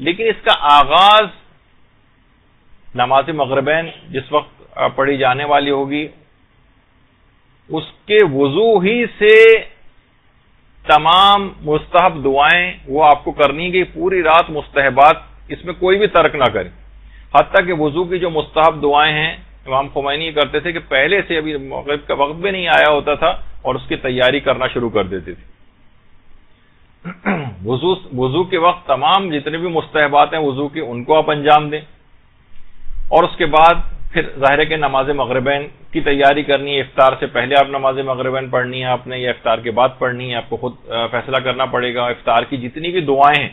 لیکن اس کا آغاز نماز مغربین جس وقت پڑھی جانے والی ہوگی اس کے وضو ہی سے تمام مستحب دعائیں وہ آپ کو کرنی ہے کہ پوری رات مستحبات اس میں کوئی بھی ترک نہ کریں. حتیٰ کہ وضو کی جو مستحب دعائیں ہیں امام خمینی یہ کرتے تھے کہ پہلے سے ابھی مغرب کا وقت بھی نہیں آیا ہوتا تھا اور اس کی تیاری کرنا شروع کر دیتے تھے. وضو کے وقت تمام جتنے بھی مستحبات ہیں وضو کی ان کو آپ انجام دیں اور اس کے بعد پھر ظاہر ہے کہ نماز مغربین کی تیاری کرنی ہے. افطار سے پہلے آپ نماز مغربین پڑھنی ہے آپ نے یا افطار کے بعد پڑھنی ہے آپ کو خود فیصلہ کرنا پڑے گا. افطار کی جتنی بھی دعائیں ہیں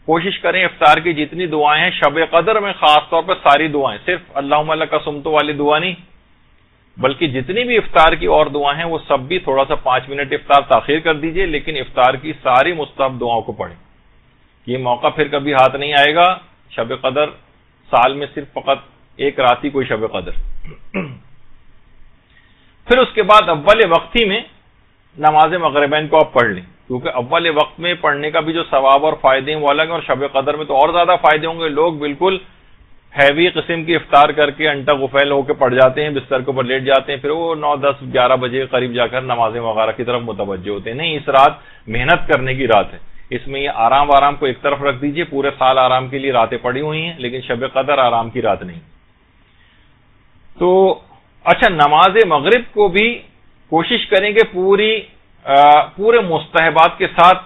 کوشش کریں افطار کی جتنی دعائیں ہیں شب قدر میں خاص طور پر ساری دعائیں صرف اللہم لک صمت والی دعا نہیں بلکہ جتنی بھی افطار کی اور دعائیں ہیں وہ سب بھی تھوڑا سا 5 منٹ افطار تاخیر کر دیجئے لیکن افطار کی ساری مستحب دعاؤں کو پڑھیں. یہ موقع پھر کبھی ہاتھ نہیں آئے گا. شب قدر سال میں صرف فقط ایک رات ہی کوئی شب قدر. پھر اس کے بعد اول وقت ہی میں نماز مغربین کو آپ پڑھ لیں کیونکہ اول وقت میں پڑھنے کا بھی جو ثواب اور فائدے ہیں وہ الگ ہیں اور شب قدر میں تو اور زیادہ فائدے ہوں گے. لوگ بالکل ہیوی قسم کی افطار کر کے انٹا غفیل ہو کے پڑ جاتے ہیں بستر کے اوپر لیٹ جاتے ہیں پھر وہ 9, 10, 11 بجے کے قریب جا کر نمازیں وغیرہ کی طرف متوجہ ہوتے ہیں. نہیں اس رات محنت کرنے کی رات ہے. اس میں یہ آرام کو ایک طرف رکھ دیجئے. پورے سال آرام کے لیے راتیں پڑی ہوئی ہیں لیکن شب قدر آرام کی رات نہیں. تو اچھا نماز مغرب کو بھی کوشش کریں کہ پورے مستحبات کے ساتھ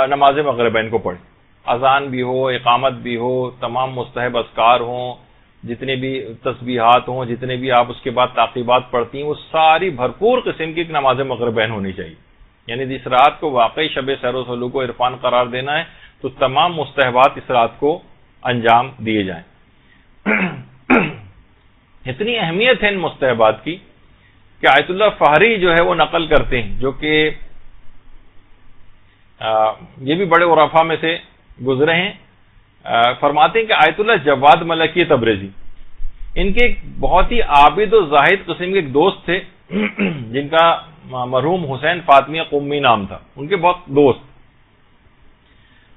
نماز مغربین کو پڑھیں. اذان بھی ہو اقامت بھی ہو تمام مستحب اذکار ہوں جتنے بھی تسبیحات ہوں جتنے بھی آپ اس کے بعد تعقیبات پڑھتی ہیں وہ ساری بھرپور قسم کی ایک نماز مغربین ہونی چاہیے. یعنی جس رات کو واقعی شب سیر و سلوک و عرفان قرار دینا ہے تو تمام مستحبات اس رات کو انجام دیے جائیں. اتنی اہمیت ہے ان مستحبات کی کہ آیت اللہ فہری جو ہے وہ نقل کرتے ہیں جو کہ یہ بھی بڑے عرفاء میں سے گزرے ہیں. فرماتے ہیں کہ آیت اللہ جواد ملکی تبریزی ان کے ایک بہت ہی عابد و زاہد قسم کے ایک دوست تھے جن کا مرحوم حسین فاطمیہ قمی نام تھا. ان کے بہت دوست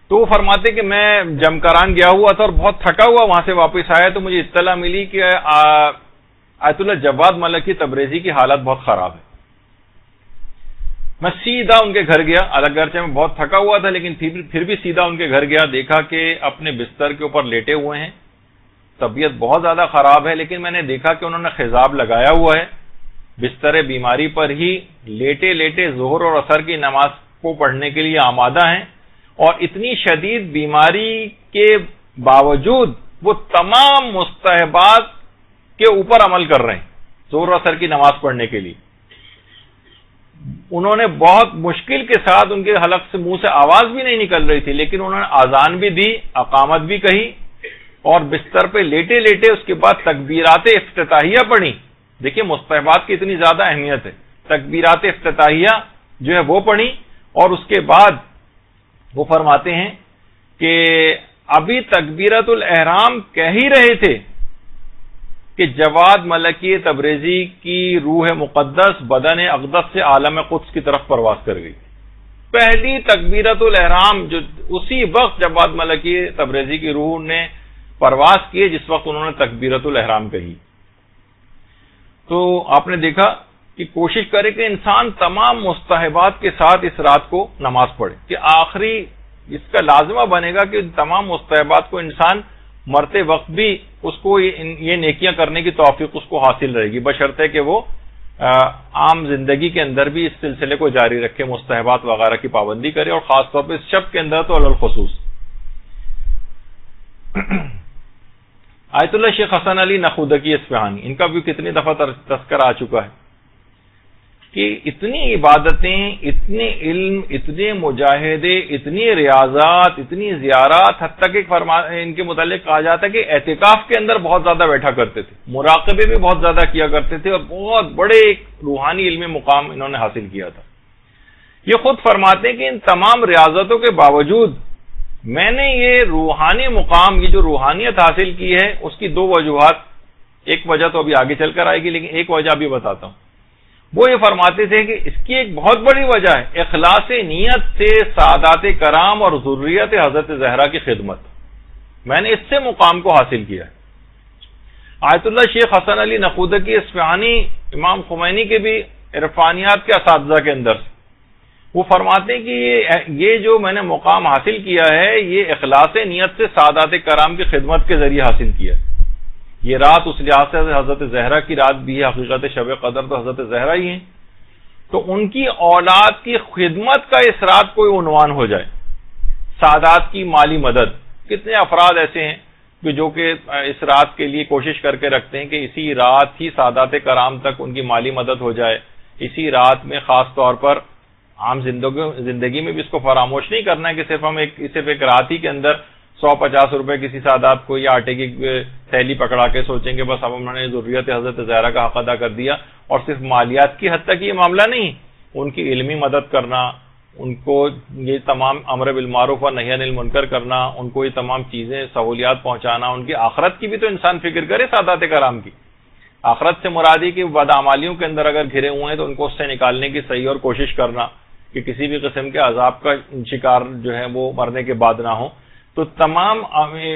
تو وہ فرماتے کہ میں جمکران گیا ہوا تھا اور بہت تھکا ہوا وہاں سے واپس آیا تو مجھے اطلاع ملی کہ آیت اللہ جواد ملکی تبریزی کی حالت بہت خراب ہے. میں سیدھا ان کے گھر گیا. اگرچہ میں بہت تھکا ہوا تھا لیکن پھر بھی سیدھا ان کے گھر گیا. دیکھا کہ اپنے بستر کے اوپر لیٹے ہوئے ہیں. طبیعت بہت زیادہ خراب ہے لیکن میں نے دیکھا کہ انہوں نے خضاب لگایا ہوا ہے. بستر بیماری پر ہی لیٹے لیٹے ظہر اور عصر کی نماز کو پڑھنے کے لیے آمادہ ہیں اور اتنی شدید بیماری کے باوجود وہ تمام مستحبات کے اوپر عمل کر رہے ہیں ظہر و عصر کی نماز پڑھنے کے لیے. انہوں نے بہت مشکل کے ساتھ ان کے حلق سے منہ سے آواز بھی نہیں نکل رہی تھی لیکن انہوں نے اذان بھی دی اقامت بھی کہی اور بستر پہ لیٹے لیٹے اس کے بعد تکبیرات افتتاحیہ پڑھی. دیکھیے مستحبات کی اتنی زیادہ اہمیت ہے. تکبیرات افتتاحیہ جو ہے وہ پڑھی اور اس کے بعد وہ فرماتے ہیں کہ ابھی تکبیرۃ الاحرام کہہ ہی رہے تھے کہ جواد ملکی تبریزی کی روح مقدس بدن اقدس سے عالم قدس کی طرف پرواز کر گئی. پہلی تکبیرۃ الاحرام جو اسی وقت جواد ملکی تبریزی کی روح نے پرواز کی جس وقت انہوں نے تکبیرۃ الاحرام کہی. تو آپ نے دیکھا کہ کوشش کرے کہ انسان تمام مستحبات کے ساتھ اس رات کو نماز پڑھے کہ آخری اس کا لازمہ بنے گا کہ تمام مستحبات کو انسان مرتے وقت بھی اس کو یہ نیکیاں کرنے کی توفیق اس کو حاصل رہے گی بشرطے کہ وہ عام زندگی کے اندر بھی اس سلسلے کو جاری رکھے مستحبات وغیرہ کی پابندی کرے اور خاص طور پہ اس شب کے اندر تو علی الخصوص. آیت اللہ شیخ حسن علی نخودکی اصفہانی ان کا بھی کتنی دفعہ تذکرہ آ چکا ہے کہ اتنی عبادتیں اتنے علم اتنے مجاہدے اتنی ریاضات اتنی زیارات حتیٰ کہ ان کے متعلق کہا جاتا ہے کہ اعتکاف کے اندر بہت زیادہ بیٹھا کرتے تھے مراقبے بھی بہت زیادہ کیا کرتے تھے اور بہت بڑے ایک روحانی علمی مقام انہوں نے حاصل کیا تھا. یہ خود فرماتے ہیں کہ ان تمام ریاضتوں کے باوجود میں نے یہ روحانی مقام یہ جو روحانیت حاصل کی ہے اس کی 2 وجوہات. ایک وجہ تو ابھی آگے چل کر آئے گی لیکن ایک وجہ ابھی بتاتا ہوں. وہ یہ فرماتے تھے کہ اس کی ایک بہت بڑی وجہ ہے اخلاص نیت سے سعادات کرام اور ذریت حضرت زہرا کی خدمت. میں نے اس سے مقام کو حاصل کیا ہے۔ آیت اللہ شیخ حسن علی نقودکی اصفہانی امام خمینی کے بھی عرفانیات کے اساتذہ کے اندر سے، وہ فرماتے ہیں کہ یہ جو میں نے مقام حاصل کیا ہے یہ اخلاص نیت سے سادات کرام کی خدمت کے ذریعے حاصل کیا ہے۔ یہ رات اس لحاظ سے حضرت زہرا کی رات بھی ہے، حقیقت شب قدر تو حضرت زہرا ہی ہیں، تو ان کی اولاد کی خدمت کا اس رات کوئی عنوان ہو جائے، سادات کی مالی مدد۔ کتنے افراد ایسے ہیں جو کہ اس رات کے لیے کوشش کر کے رکھتے ہیں کہ اسی رات ہی سادات کرام تک ان کی مالی مدد ہو جائے، اسی رات میں خاص طور پر عام زندگی میں بھی اس کو فراموش نہیں کرنا ہے کہ صرف ہم صرف ایک رات ہی کے اندر 150 روپے کسی سادات کو یا آٹے کی تھیلی پکڑا کے سوچیں کہ بس اب انہوں نے ذریت حضرت زہرا کا حق ادا کر دیا، اور صرف مالیات کی حد تک یہ معاملہ نہیں، ان کی علمی مدد کرنا، ان کو یہ تمام امر بالمعروف اور نہی عن المنکر کرنا، ان کو یہ تمام چیزیں سہولیات پہنچانا، ان کی آخرت کی بھی تو انسان فکر کرے سادات کرام کی۔ آخرت سے مرادی کہ بدعمالیوں کے اندر اگر گھرے ہوئے ہیں تو ان کو اس سے نکالنے کی صحیح اور کوشش کرنا کہ کسی بھی قسم کے عذاب کا شکار جو ہے وہ مرنے کے بعد نہ ہو۔ تو تمام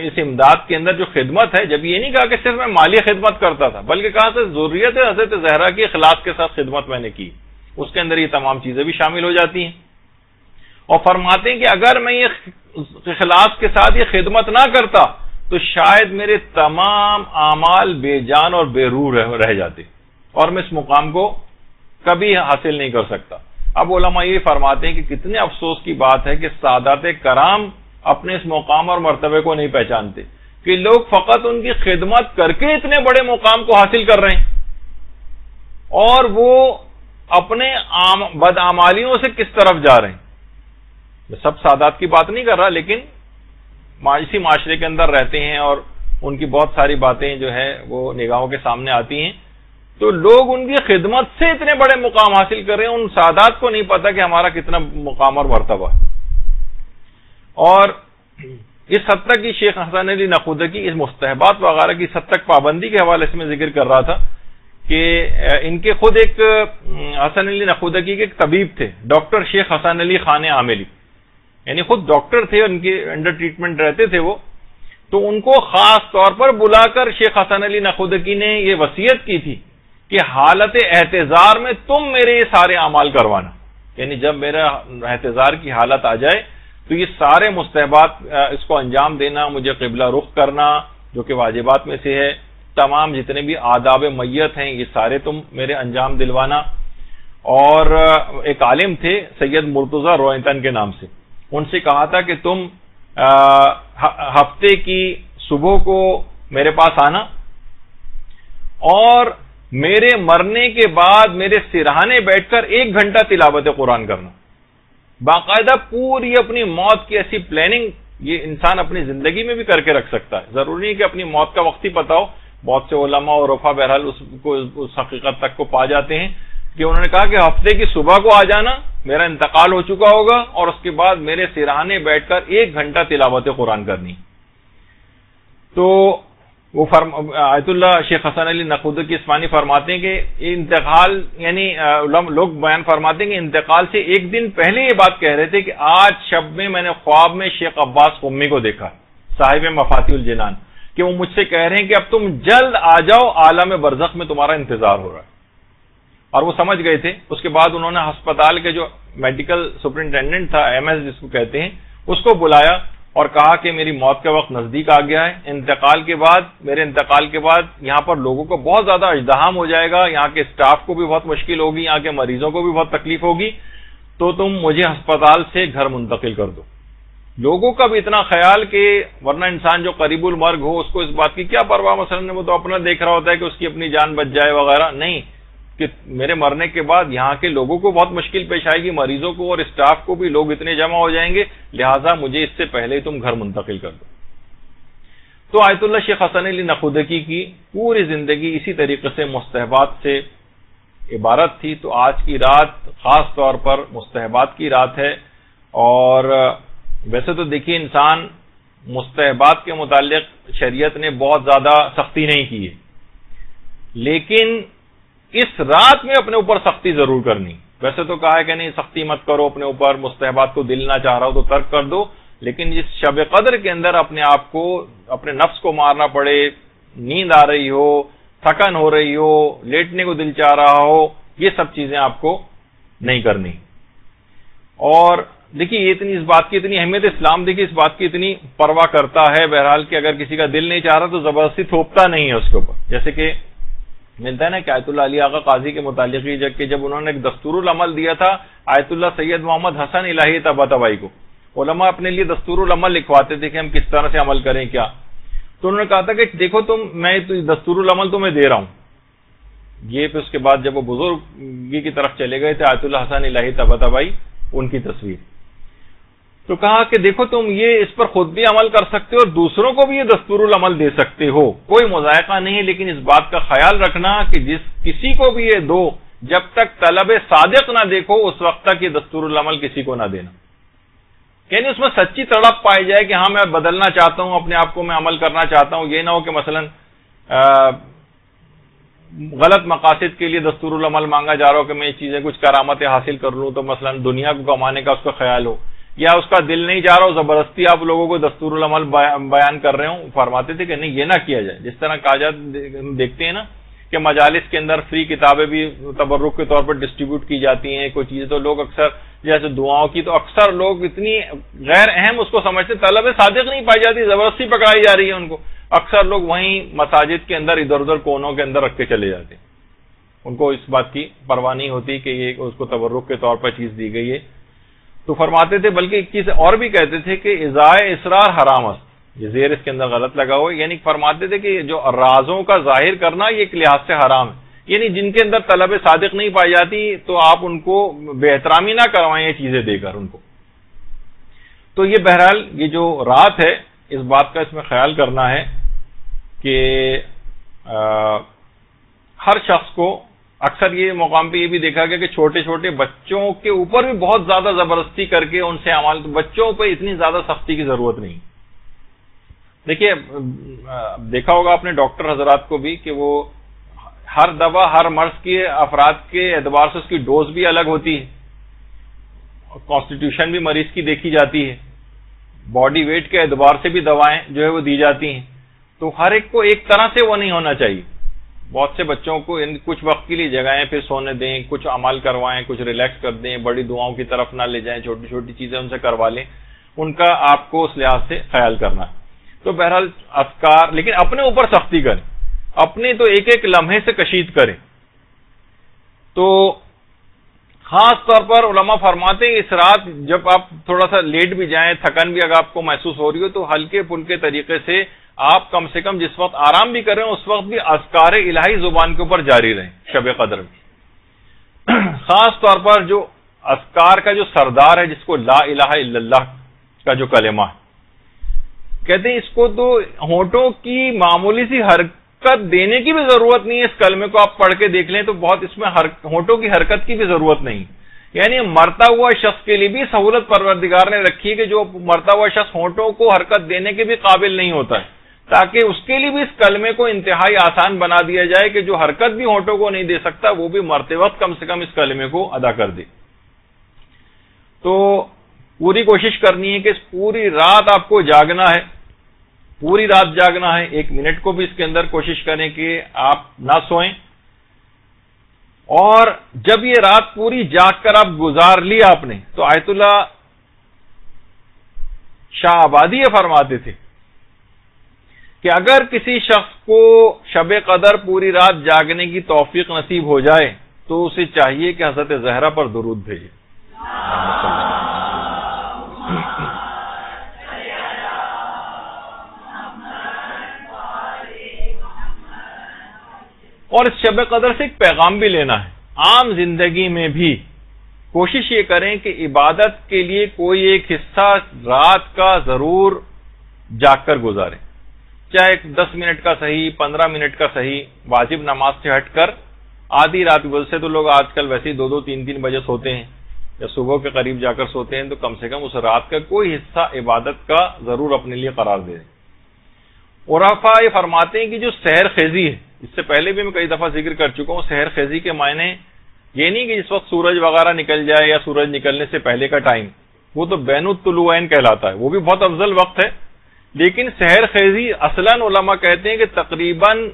اس امداد کے اندر جو خدمت ہے، جب یہ نہیں کہا کہ صرف میں مالی خدمت کرتا تھا، بلکہ کہا کہ ذریت حضرت زہرا کی اخلاص کے ساتھ خدمت میں نے کی، اس کے اندر یہ تمام چیزیں بھی شامل ہو جاتی ہیں۔ اور فرماتے ہیں کہ اگر میں یہ اخلاص کے ساتھ یہ خدمت نہ کرتا تو شاید میرے تمام اعمال بے جان اور بے روح رہ جاتے اور میں اس مقام کو کبھی حاصل نہیں کر سکتا۔ اب علماء یہ فرماتے ہیں کہ کتنے افسوس کی بات ہے کہ سادات کرام اپنے اس مقام اور مرتبے کو نہیں پہچانتے کہ لوگ فقط ان کی خدمت کر کے اتنے بڑے مقام کو حاصل کر رہے ہیں، اور وہ اپنے بدعمالیوں سے کس طرف جا رہے ہیں۔ میں سب سادات کی بات نہیں کر رہا، لیکن اسی معاشرے کے اندر رہتے ہیں اور ان کی بہت ساری باتیں جو ہے وہ نگاہوں کے سامنے آتی ہیں، تو لوگ ان کی خدمت سے اتنے بڑے مقام حاصل کر رہے ہیں، ان سادات کو نہیں پتا کہ ہمارا کتنا مقام اور مرتبہ ہے۔ اور اس حد تک کہ شیخ حسن علی نقودکی اس مستحبات وغیرہ کی حد تک پابندی کے حوالے سے میں ذکر کر رہا تھا کہ ان کے خود ایک حسن علی نقودکی کے ایک طبیب تھے، ڈاکٹر شیخ حسن علی خان عاملی، یعنی خود ڈاکٹر تھے، ان کے انڈر ٹریٹمنٹ رہتے تھے وہ، تو ان کو خاص طور پر بلا کر شیخ حسن علی نقودکی نے یہ وصیت کی تھی کہ حالت احتضار میں تم میرے یہ سارے اعمال کروانا، یعنی جب میرا احتضار کی حالت آ جائے تو یہ سارے مستحبات اس کو انجام دینا، مجھے قبلہ رخ کرنا جو کہ واجبات میں سے ہے، تمام جتنے بھی آداب میت ہیں یہ سارے تم میرے انجام دلوانا۔ اور ایک عالم تھے سید مرتضی روئنٹن کے نام سے، ان سے کہا تھا کہ تم ہفتے کی صبح کو میرے پاس آنا اور میرے مرنے کے بعد میرے سرہانے بیٹھ کر 1 گھنٹہ تلاوت قرآن کرنا۔ باقاعدہ پوری اپنی موت کی ایسی پلاننگ یہ انسان اپنی زندگی میں بھی کر کے رکھ سکتا ہے، ضروری نہیں کہ اپنی موت کا وقت ہی پتا ہو۔ بہت سے علماء اور رفا بہرحال اس حقیقت تک کو پا جاتے ہیں کہ انہوں نے کہا کہ ہفتے کی صبح کو آ جانا، میرا انتقال ہو چکا ہوگا، اور اس کے بعد میرے سرہانے بیٹھ کر 1 گھنٹہ تلاوت قرآن کرنی۔ تو وہ آیت اللہ شیخ حسن علی نقودکی اصفہانی فرماتے ہیں کہ انتقال یعنی لوگ بیان فرماتے ہیں کہ انتقال سے 1 دن پہلے یہ بات کہہ رہے تھے کہ آج شب میں نے خواب میں شیخ عباس قمی کو دیکھا، صاحب مفاتیح الجنان، کہ وہ مجھ سے کہہ رہے ہیں کہ اب تم جلد آ جاؤ، عالم برزخ میں تمہارا انتظار ہو رہا ہے۔ اور وہ سمجھ گئے تھے۔ اس کے بعد انہوں نے ہسپتال کے جو میڈیکل سپرنٹینڈنٹ تھا، MS جس کو کہتے ہیں، اس کو بلایا اور کہا کہ میری موت کا وقت نزدیک آ گیا ہے، میرے انتقال کے بعد یہاں پر لوگوں کو بہت زیادہ ازدحام ہو جائے گا، یہاں کے سٹاف کو بھی بہت مشکل ہوگی، یہاں کے مریضوں کو بھی بہت تکلیف ہوگی، تو تم مجھے ہسپتال سے گھر منتقل کر دو۔ لوگوں کا بھی اتنا خیال کہ ورنہ انسان جو قریب المرگ ہو اس کو اس بات کی کیا پرواہ، مثلا وہ تو اپنا دیکھ رہا ہوتا ہے کہ اس کی اپنی جان بچ جائے وغیرہ، نہیں، کہ میرے مرنے کے بعد یہاں کے لوگوں کو بہت مشکل پیش آئے گی، مریضوں کو اور اسٹاف کو بھی، لوگ اتنے جمع ہو جائیں گے، لہٰذا مجھے اس سے پہلے تم گھر منتقل کر دو۔ تو آیت اللہ شیخ حسن علی نقودکی کی پوری زندگی اسی طریقے سے مستحبات سے عبارت تھی۔ تو آج کی رات خاص طور پر مستحبات کی رات ہے، اور ویسے تو دیکھیے انسان مستحبات کے متعلق شریعت نے بہت زیادہ سختی نہیں کی ہے، لیکن اس رات میں اپنے اوپر سختی ضرور کرنی۔ ویسے تو کہا ہے کہ نہیں سختی مت کرو اپنے اوپر، مستحبات کو دل نہ چاہ رہا ہو تو ترک کر دو، لیکن جس شب قدر کے اندر اپنے آپ کو، اپنے نفس کو مارنا پڑے، نیند آ رہی ہو، تھکن ہو رہی ہو، لیٹنے کو دل چاہ رہا ہو، یہ سب چیزیں آپ کو نہیں کرنی. اور دیکھیے یہ اتنی، اس بات کی اتنی اہمیت اسلام دیکھیے اس بات کی اتنی پرواہ کرتا ہے بہرحال کہ اگر کسی کا دل نہیں چاہ رہا تو زبردستی تھوپتا نہیں ہے اس کے اوپر. جیسے کہ ملتا ہے نا کہ آیت اللہ علی آغا قاضی کے متعلق کہ جب انہوں نے ایک دستور العمل دیا تھا آیت اللہ سید محمد حسن الہی طباطبائی کو، علماء اپنے لیے دستور العمل لکھواتے تھے کہ ہم کس طرح سے عمل کریں کیا. تو انہوں نے کہا تھا کہ دیکھو میں دستور العمل تمہیں دے رہا ہوں یہ. پھر اس کے بعد جب وہ بزرگی کی طرف چلے گئے تھے آیت اللہ حسن الہی طباطبائی، ان کی تصویر، تو کہا کہ دیکھو تم یہ اس پر خود بھی عمل کر سکتے ہو اور دوسروں کو بھی یہ دستور العمل دے سکتے ہو، کوئی مذائقہ نہیں ہے، لیکن اس بات کا خیال رکھنا کہ کسی کو بھی یہ دو، جب تک طلب صادق نہ دیکھو اس وقت تک یہ دستور العمل کسی کو نہ دینا. یعنی اس میں سچی تڑپ پائی جائے کہ ہاں میں بدلنا چاہتا ہوں، اپنے آپ کو میں عمل کرنا چاہتا ہوں. یہ نہ ہو کہ مثلا غلط مقاصد کے لیے دستور العمل مانگا جا رہا ہو کہ میں یہ چیزیں کچھ کرامتیں حاصل کر لوں، تو مثلا دنیا کو کمانے کا اس کا خیال ہو، یا اس کا دل نہیں چاہ رہا ہو، زبردستی آپ لوگوں کو دستور العمل بیان کر رہے ہوں. فرماتے تھے کہ نہیں یہ نہ کیا جائے. جس طرح کہا جاتا دیکھتے ہیں نا کہ مجالس کے اندر فری کتابیں بھی تبرک کے طور پر ڈسٹریبیوٹ کی جاتی ہیں کوئی چیزیں، تو لوگ اکثر جیسے دعاؤں کی، تو اکثر لوگ اتنی غیر اہم اس کو سمجھتے، طلب صادق نہیں پائی جاتی، زبردستی پکڑائی جا رہی ہے ان کو. اکثر لوگ وہیں مساجد کے اندر ادھر ادھر کونوں کے اندر رکھ کے چلے جاتے ہیں، ان کو اس بات کی پرواہ نہیں ہوتی کہ یہ اس کو تبرک کے طور پر چیز دی گئی ہے. تو فرماتے تھے، بلکہ ایک چیز اور بھی کہتے تھے کہ ازائے اسرار حرام است، یہ زیر اس کے اندر غلط لگا ہوا ہے، یعنی فرماتے تھے کہ جو رازوں کا ظاہر کرنا یہ ایک لحاظ سے حرام ہے. یعنی جن کے اندر طلب صادق نہیں پائی جاتی تو آپ ان کو بے احترامی نہ کروائیں یہ چیزیں دے کر ان کو. تو یہ بہرحال یہ جو رات ہے اس بات کا اس میں خیال کرنا ہے کہ ہر شخص کو، اکثر یہ مقام پہ یہ بھی دیکھا گیا کہ چھوٹے چھوٹے بچوں کے اوپر بھی بہت زیادہ زبردستی کر کے ان سے عمل، بچوں پہ اتنی زیادہ سختی کی ضرورت نہیں. دیکھیے دیکھا ہوگا آپ نے ڈاکٹر حضرات کو بھی کہ وہ ہر دوا ہر مرض کے افراد کے اعتبار سے اس کی ڈوز بھی الگ ہوتی ہے، کانسٹیٹیوشن بھی مریض کی دیکھی جاتی ہے، باڈی ویٹ کے اعتبار سے بھی دوائیں جو ہے وہ دی جاتی ہیں. تو ہر ایک کو ایک طرح سے وہ نہیں ہونا چاہیے. بہت سے بچوں کو کچھ وقت کے لیے جگہیں پھر سونے دیں، کچھ عمل کروائیں، کچھ ریلیکس کر دیں، بڑی دعاؤں کی طرف نہ لے جائیں، چھوٹی چھوٹی چیزیں ان سے کروا لیں، ان کا آپ کو اس لحاظ سے خیال کرنا ہے. تو بہرحال اذکار، لیکن اپنے اوپر سختی کریں، اپنے تو ایک ایک لمحے سے کشید کریں. تو خاص طور پر علماء فرماتے ہیں اس رات جب آپ تھوڑا سا لیٹ بھی جائیں، تھکن بھی اگر آپ کو محسوس ہو رہی ہو، تو ہلکے پھلکے طریقے سے آپ کم سے کم جس وقت آرام بھی کریں اس وقت بھی اذکار الہی زبان کے اوپر جاری رہیں شب قدر میں. خاص طور پر جو اذکار کا جو سردار ہے جس کو لا الہ الا اللہ کا جو کلمہ ہے، کہتے ہیں اس کو تو ہونٹوں کی معمولی سی حرکت دینے کی بھی ضرورت نہیں ہے. اس کلمے کو آپ پڑھ کے دیکھ لیں تو بہت اس میں ہونٹوں کی حرکت کی بھی ضرورت نہیں. یعنی مرتا ہوا شخص کے لیے بھی سہولت پروردگار نے رکھی ہے کہ جو مرتا ہوا شخص ہونٹوں کو حرکت دینے کے بھی قابل نہیں ہوتا ہے، تاکہ اس کے لیے بھی اس کلمے کو انتہائی آسان بنا دیا جائے کہ جو حرکت بھی ہونٹوں کو نہیں دے سکتا وہ بھی مرتے وقت کم سے کم اس کلمے کو ادا کر دے. تو پوری کوشش کرنی ہے کہ اس پوری رات آپ کو جاگنا ہے، پوری رات جاگنا ہے. 1 منٹ کو بھی اس کے اندر کوشش کریں کہ آپ نہ سوئیں. اور جب یہ رات پوری جاگ کر آپ گزار لی آپ نے، تو آیت اللہ شاہ آبادی یہ فرماتے تھے کہ اگر کسی شخص کو شب قدر پوری رات جاگنے کی توفیق نصیب ہو جائے تو اسے چاہیے کہ حضرت زہرا پر درود بھیجے. اور اس شب قدر سے ایک پیغام بھی لینا ہے. عام زندگی میں بھی کوشش یہ کریں کہ عبادت کے لیے کوئی ایک حصہ رات کا ضرور جاگ کر گزاریں، چاہے 10 منٹ کا صحیح، 15 منٹ کا صحیح. واجب نماز سے ہٹ کر آدھی رات سے تو لوگ آج کل ویسے ہی 2-2 3-3 بجے سوتے ہیں یا صبح کے قریب جا کر سوتے ہیں، تو کم سے کم اس رات کا کوئی حصہ عبادت کا ضرور اپنے لیے قرار دے دیں. عرفاء یہ فرماتے ہیں کہ جو سحر خیزی ہے، اس سے پہلے بھی میں کئی دفعہ ذکر کر چکا ہوں، سحر خیزی کے معنی یہ نہیں کہ جس وقت سورج وغیرہ نکل جائے یا سورج نکلنے سے پہلے کا ٹائم، وہ تو بین الطلوعین کہلاتا ہے، وہ بھی بہت افضل وقت ہے. لیکن سحر خیزی اصلاً علماء کہتے ہیں کہ تقریباً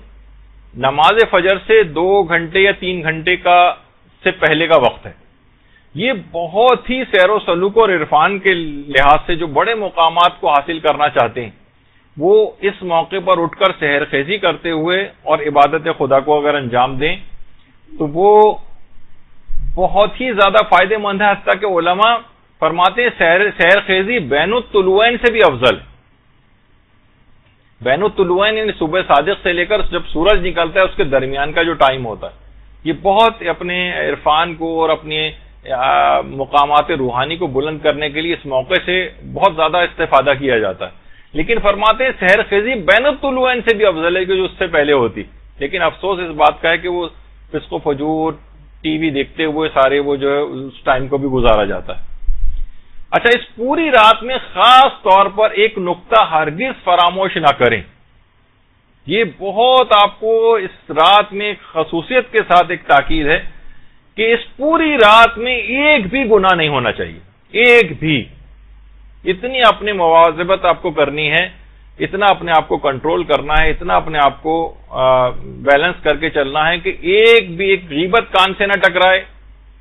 نماز فجر سے 2 گھنٹے یا 3 گھنٹے سے پہلے کا وقت ہے. یہ بہت ہی سیر و سلوک اور عرفان کے لحاظ سے جو بڑے مقامات کو حاصل کرنا چاہتے ہیں وہ اس موقع پر اٹھ کر سحر خیزی کرتے ہوئے اور عبادت خدا کو اگر انجام دیں تو وہ بہت ہی زیادہ فائدہ مند ہے. حتیٰ کہ علماء فرماتے ہیں سحر خیزی بین الطلوعین سے بھی افضل ہے. بین الطلوعین یعنی صبح صادق سے لے کر جب سورج نکلتا ہے اس کے درمیان کا جو ٹائم ہوتا ہے، یہ بہت اپنے عرفان کو اور اپنے مقامات روحانی کو بلند کرنے کے لیے اس موقع سے بہت زیادہ استفادہ کیا جاتا ہے. لیکن فرماتے ہیں سحر خیزی بین الطلوعین سے بھی افضل ہے کہ جو اس سے پہلے ہوتی. لیکن افسوس اس بات کا ہے کہ وہ فسق و فجور ٹی وی دیکھتے ہوئے سارے وہ جو ہے اس ٹائم کو بھی گزارا جاتا ہے. اچھا، اس پوری رات میں خاص طور پر ایک نقطہ ہرگز فراموش نہ کریں. یہ بہت آپ کو اس رات میں خصوصیت کے ساتھ ایک تاکید ہے کہ اس پوری رات میں ایک بھی گناہ نہیں ہونا چاہیے، ایک بھی. اتنی اپنی مواظبت آپ کو کرنی ہے، اتنا اپنے آپ کو کنٹرول کرنا ہے، اتنا اپنے آپ کو بیلنس کر کے چلنا ہے کہ ایک بھی ایک غیبت کان سے نہ ٹکرائے.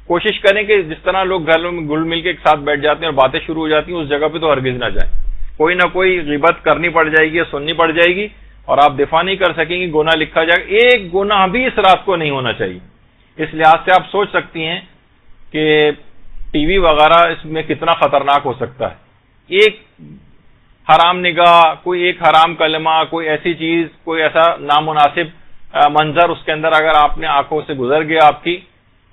کوشش کریں کہ جس طرح لوگ گھروں میں گل مل کے ایک ساتھ بیٹھ جاتے ہیں اور باتیں شروع ہو جاتی ہیں اس جگہ پہ تو ہرگز نہ جائیں. کوئی نہ کوئی غیبت کرنی پڑ جائے گی، سننی پڑ جائے گی اور آپ دفاع نہیں کر سکیں گے، گناہ لکھا جائے گا. ایک گناہ بھی اس رات کو نہیں ہونا چاہیے. اس لحاظ سے آپ سوچ سکتی ہیں کہ ٹی وی وغیرہ اس میں کتنا خطرناک ہو سکتا ہے. ایک حرام نگاہ، کوئی ایک حرام کلمہ، کوئی ایسی چیز، کوئی ایسا نامناسب منظر اس کے اندر اگر آپ نے آنکھوں سے گزر گیا آپ کی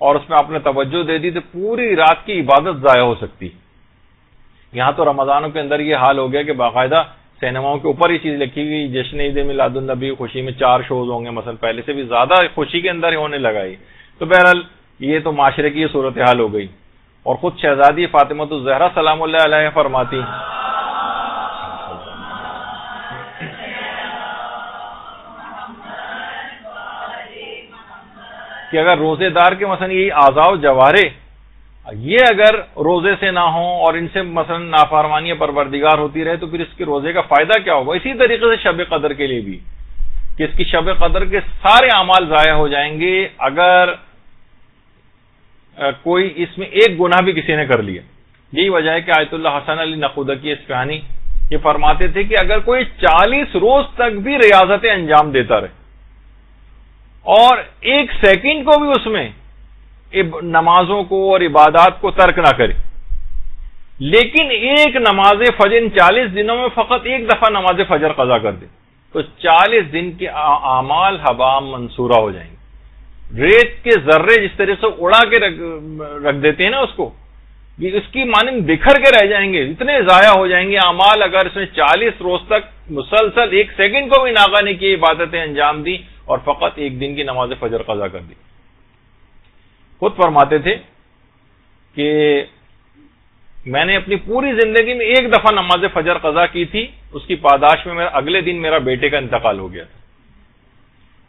اور اس میں آپ نے توجہ دے دی تو پوری رات کی عبادت ضائع ہو سکتی. یہاں تو رمضانوں کے اندر یہ حال ہو گیا کہ باقاعدہ سینماؤں کے اوپر ہی چیز لکھی گئی جشن عید میلاد النبی خوشی میں 4 شوز ہوں گے مثلا، پہلے سے بھی زیادہ خوشی کے اندر ہی ہونے لگا. تو بہرحال یہ تو معاشرے کی یہ صورتحال ہو گئی. اور خود شہزادی فاطمہ الزہرا سلام اللہ علیہ فرماتی کہ اگر روزے دار کے مثلا یہ اعضاء و جوارے یہ اگر روزے سے نہ ہوں اور ان سے مثلا نافرمانی پروردگار ہوتی رہے تو پھر اس کے روزے کا فائدہ کیا ہوگا. اسی طریقے سے شب قدر کے لیے بھی کہ اس کی شب قدر کے سارے اعمال ضائع ہو جائیں گے اگر کوئی اس میں ایک گناہ بھی کسی نے کر لیا. یہی وجہ ہے کہ آیت اللہ حسن علی نقودکی اصفہانی یہ فرماتے تھے کہ اگر کوئی 40 روز تک بھی ریاضتیں انجام دیتا رہے اور 1 سیکنڈ کو بھی اس میں نمازوں کو اور عبادات کو ترک نہ کرے، لیکن ایک نماز فجر ان 40 دنوں میں فقط ایک دفعہ نماز فجر قضا کر دے تو 40 دن کے اعمال ہبا منصورہ ہو جائیں گے. ریت کے ذرے جس طرح سے اڑا کے رکھ دیتے ہیں نا اس کو، اس کی مانند بکھر کے رہ جائیں گے، اتنے ضائع ہو جائیں گے اعمال اگر اس نے 40 روز تک مسلسل 1 سیکنڈ کو بھی ناغہ نہیں کی عبادتیں انجام دی اور فقط 1 دن کی نماز فجر قضا کر دی. خود فرماتے تھے کہ میں نے اپنی پوری زندگی میں 1 دفعہ نماز فجر قضا کی تھی، اس کی پاداش میں اگلے دن میرا بیٹے کا انتقال ہو گیا تھا.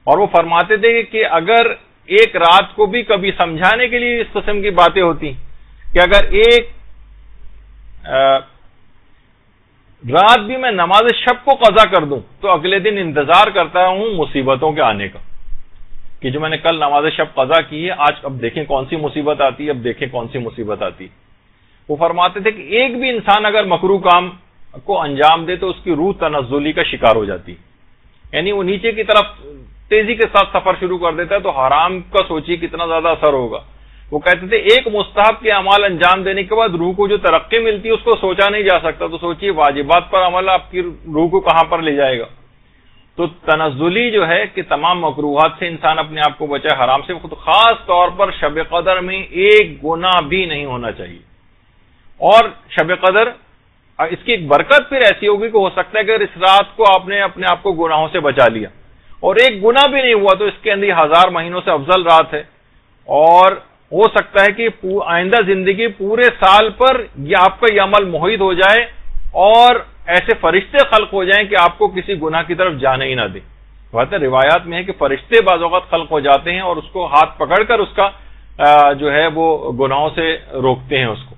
اور وہ فرماتے تھے کہ اگر ایک رات کو بھی کبھی سمجھانے کے لیے اس قسم کی باتیں ہوتی کہ اگر ایک رات بھی میں نماز شب کو قضا کر دوں تو اگلے دن انتظار کرتا ہوں مصیبتوں کے آنے کا کہ جو میں نے کل نماز شب قضا کی ہے آج اب دیکھیں کون سی مصیبت آتی ہے، اب دیکھیں کون سی مصیبت آتی. وہ فرماتے تھے کہ ایک بھی انسان اگر مکروہ کام کو انجام دے تو اس کی روح تنزلی کا شکار ہو جاتی، یعنی وہ نیچے کی طرف تیزی کے ساتھ سفر شروع کر دیتا ہے. تو حرام کا سوچیے کتنا زیادہ اثر ہوگا. وہ کہتے تھے ایک مستحب کے اعمال انجام دینے کے بعد روح کو جو ترقی ملتی ہے اس کو سوچا نہیں جا سکتا، تو سوچیے واجبات پر عمل آپ کی روح کو کہاں پر لے جائے گا. تو تنزلی جو ہے کہ تمام مکروہات سے انسان اپنے آپ کو بچائے، حرام سے، خاص طور پر شب قدر میں ایک گناہ بھی نہیں ہونا چاہیے. اور شب قدر اس کی ایک برکت پھر ایسی ہوگی کہ ہو سکتا ہے کہ اس رات کو آپ نے اپنے آپ کو گناہوں سے بچا لیا اور ایک گناہ بھی نہیں ہوا تو اس کے اندر 1000 مہینوں سے افضل رات ہے. اور ہو سکتا ہے کہ آئندہ زندگی پورے سال پر یہ آپ کا یہ عمل محیط ہو جائے اور ایسے فرشتے خلق ہو جائیں کہ آپ کو کسی گناہ کی طرف جانے ہی نہ دیں. روایات میں ہے کہ فرشتے بعض اوقات خلق ہو جاتے ہیں اور اس کو ہاتھ پکڑ کر اس کا جو ہے وہ گناہوں سے روکتے ہیں اس کو.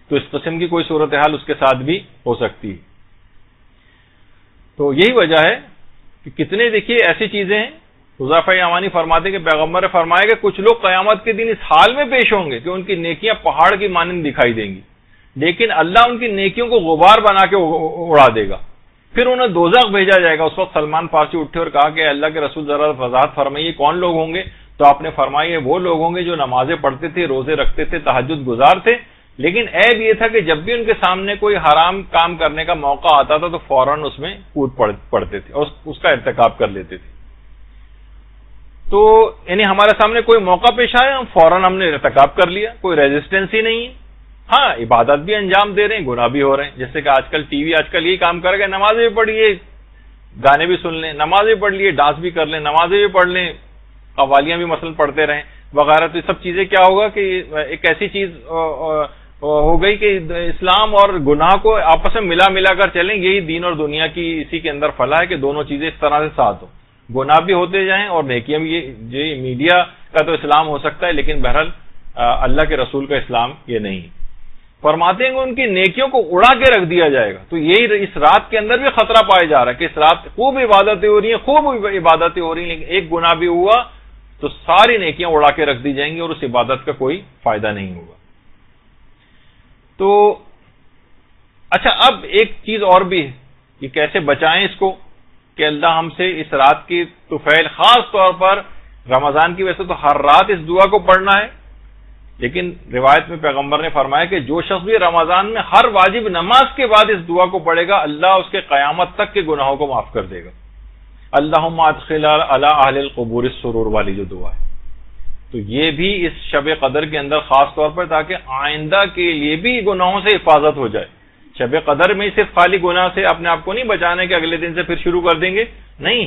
تو اس قسم کی کوئی صورتحال اس کے ساتھ بھی ہو سکتی ہے. تو یہی وجہ ہے کہ کتنے دیکھیے ایسی چیزیں ہیں. حذیفہ یمانی فرماتے کہ پیغمبر نے فرمایا کہ کچھ لوگ قیامت کے دن اس حال میں پیش ہوں گے کہ ان کی نیکیاں پہاڑ کی مانند دکھائی دیں گی، لیکن اللہ ان کی نیکیوں کو غبار بنا کے اڑا دے گا. پھر انہیں دوزخ بھیجا جائے گا. اس وقت سلمان فارسی اٹھے اور کہا کہ اللہ کے رسول ذرا وضاحت فرمائیے کون لوگ ہوں گے؟ تو آپ نے فرمایا وہ لوگ ہوں گے جو نمازیں پڑھتے تھے، روزے رکھتے تھے، تہجد گزار تھے، لیکن عیب یہ تھا کہ جب بھی ان کے سامنے کوئی حرام کام کرنے کا موقع آتا تھا تو فوراً اس میں کود پڑتے تھے اور اس کا ارتکاب کر لیتے تھے. تو یعنی ہمارے سامنے کوئی موقع پیش آیا، فوراً ہم نے ارتکاب کر لیا، کوئی ریزسٹنس ہی نہیں ہے. ہاں عبادت بھی انجام دے رہے ہیں، گناہ بھی ہو رہے ہیں. جیسے کہ آج کل ٹی وی یہی کام کر گئے، نمازیں بھی پڑھیے، گانے بھی سن لیں، نمازیں بھی پڑھ لیے، ڈانس بھی کر لیں، نمازیں بھی پڑھ لیں، قوالیاں بھی مثلاً پڑھتے رہیں وغیرہ. تو یہ سب چیزیں کیا ہوگا کہ ایک ایسی چیز ہو گئی کہ اسلام اور گناہ کو آپس میں ملا کر چلیں. یہی دین اور دنیا کی اسی کے اندر فلاح ہے کہ دونوں چیزیں اس طرح سے ساتھ ہوں، گناہ بھی ہوتے جائیں اور نیکیاں بھی. یہ میڈیا کا تو اسلام ہو سکتا ہے لیکن بہرحال اللہ کے رسول کا اسلام یہ نہیں. فرماتے ہیں کہ ان کی نیکیوں کو اڑا کے رکھ دیا جائے گا. تو یہی اس رات کے اندر بھی خطرہ پایا جا رہا ہے کہ اس رات خوب عبادتیں ہو رہی ہیں، لیکن ایک گناہ بھی ہوا تو ساری نیکیاں اڑا کے رکھ دی جائیں گی اور اس عبادت کا کوئی فائدہ نہیں ہوگا. تو اچھا اب ایک چیز اور بھی ہے کہ کیسے بچائیں اس کو کہ اللہ ہم سے اس رات کی طفیل، خاص طور پر رمضان کی وجہ سے تو ہر رات اس دعا کو پڑھنا ہے، لیکن روایت میں پیغمبر نے فرمایا کہ جو شخص بھی رمضان میں ہر واجب نماز کے بعد اس دعا کو پڑھے گا اللہ اس کے قیامت تک کے گناہوں کو معاف کر دے گا. اللہم ادخل علی اہل القبور السرور والی جو دعا ہے. تو یہ بھی اس شب قدر کے اندر خاص طور پر تاکہ آئندہ کے لیے بھی گناہوں سے حفاظت ہو جائے. شب قدر میں صرف خالی گناہ سے اپنے آپ کو نہیں بچانے کہ اگلے دن سے پھر شروع کر دیں گے، نہیں،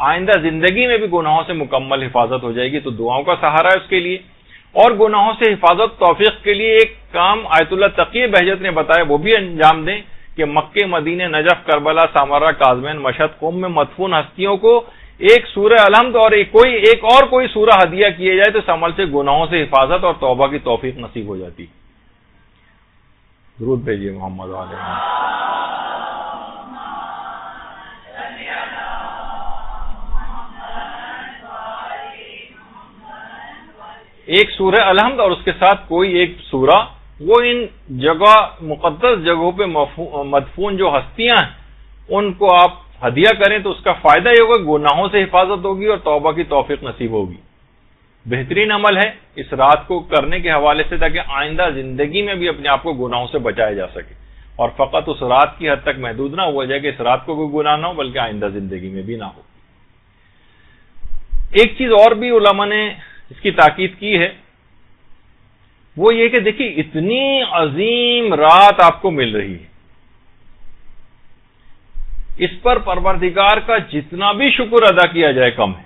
آئندہ زندگی میں بھی گناہوں سے مکمل حفاظت ہو جائے گی. تو دعاؤں کا سہارا ہے اس کے لیے. اور گناہوں سے حفاظت توفیق کے لیے ایک کام آیت اللہ تقی بہجت نے بتایا، وہ بھی انجام دیں کہ مکے، مدینے، نجف، کربلا، سامرہ، کاظمین، مشہد، قم میں مدفون ہستیوں کو ایک سورہ الحمد اور کوئی سورہ ہدیہ کیے جائے تو اس عمل سے گناہوں سے حفاظت اور توبہ کی توفیق نصیب ہو جاتی. درود بھیجیے محمد علیہ. ایک سورہ الحمد اور اس کے ساتھ کوئی ایک سورہ، وہ ان جگہ مقدس جگہوں پہ مدفون جو ہستیاں ہیں ان کو آپ ہدیہ کریں تو اس کا فائدہ یہ ہوگا، گناہوں سے حفاظت ہوگی اور توبہ کی توفیق نصیب ہوگی. بہترین عمل ہے اس رات کو کرنے کے حوالے سے تاکہ آئندہ زندگی میں بھی اپنے آپ کو گناہوں سے بچایا جا سکے اور فقط اس رات کی حد تک محدود نہ ہوا جائے کہ اس رات کو کوئی گناہ نہ ہو بلکہ آئندہ زندگی میں بھی نہ ہو. ایک چیز اور بھی علماء نے اس کی تاکید کی ہے، وہ یہ کہ دیکھیے اتنی عظیم رات آپ کو مل رہی ہے، اس پر پروردگار کا جتنا بھی شکر ادا کیا جائے کم ہے.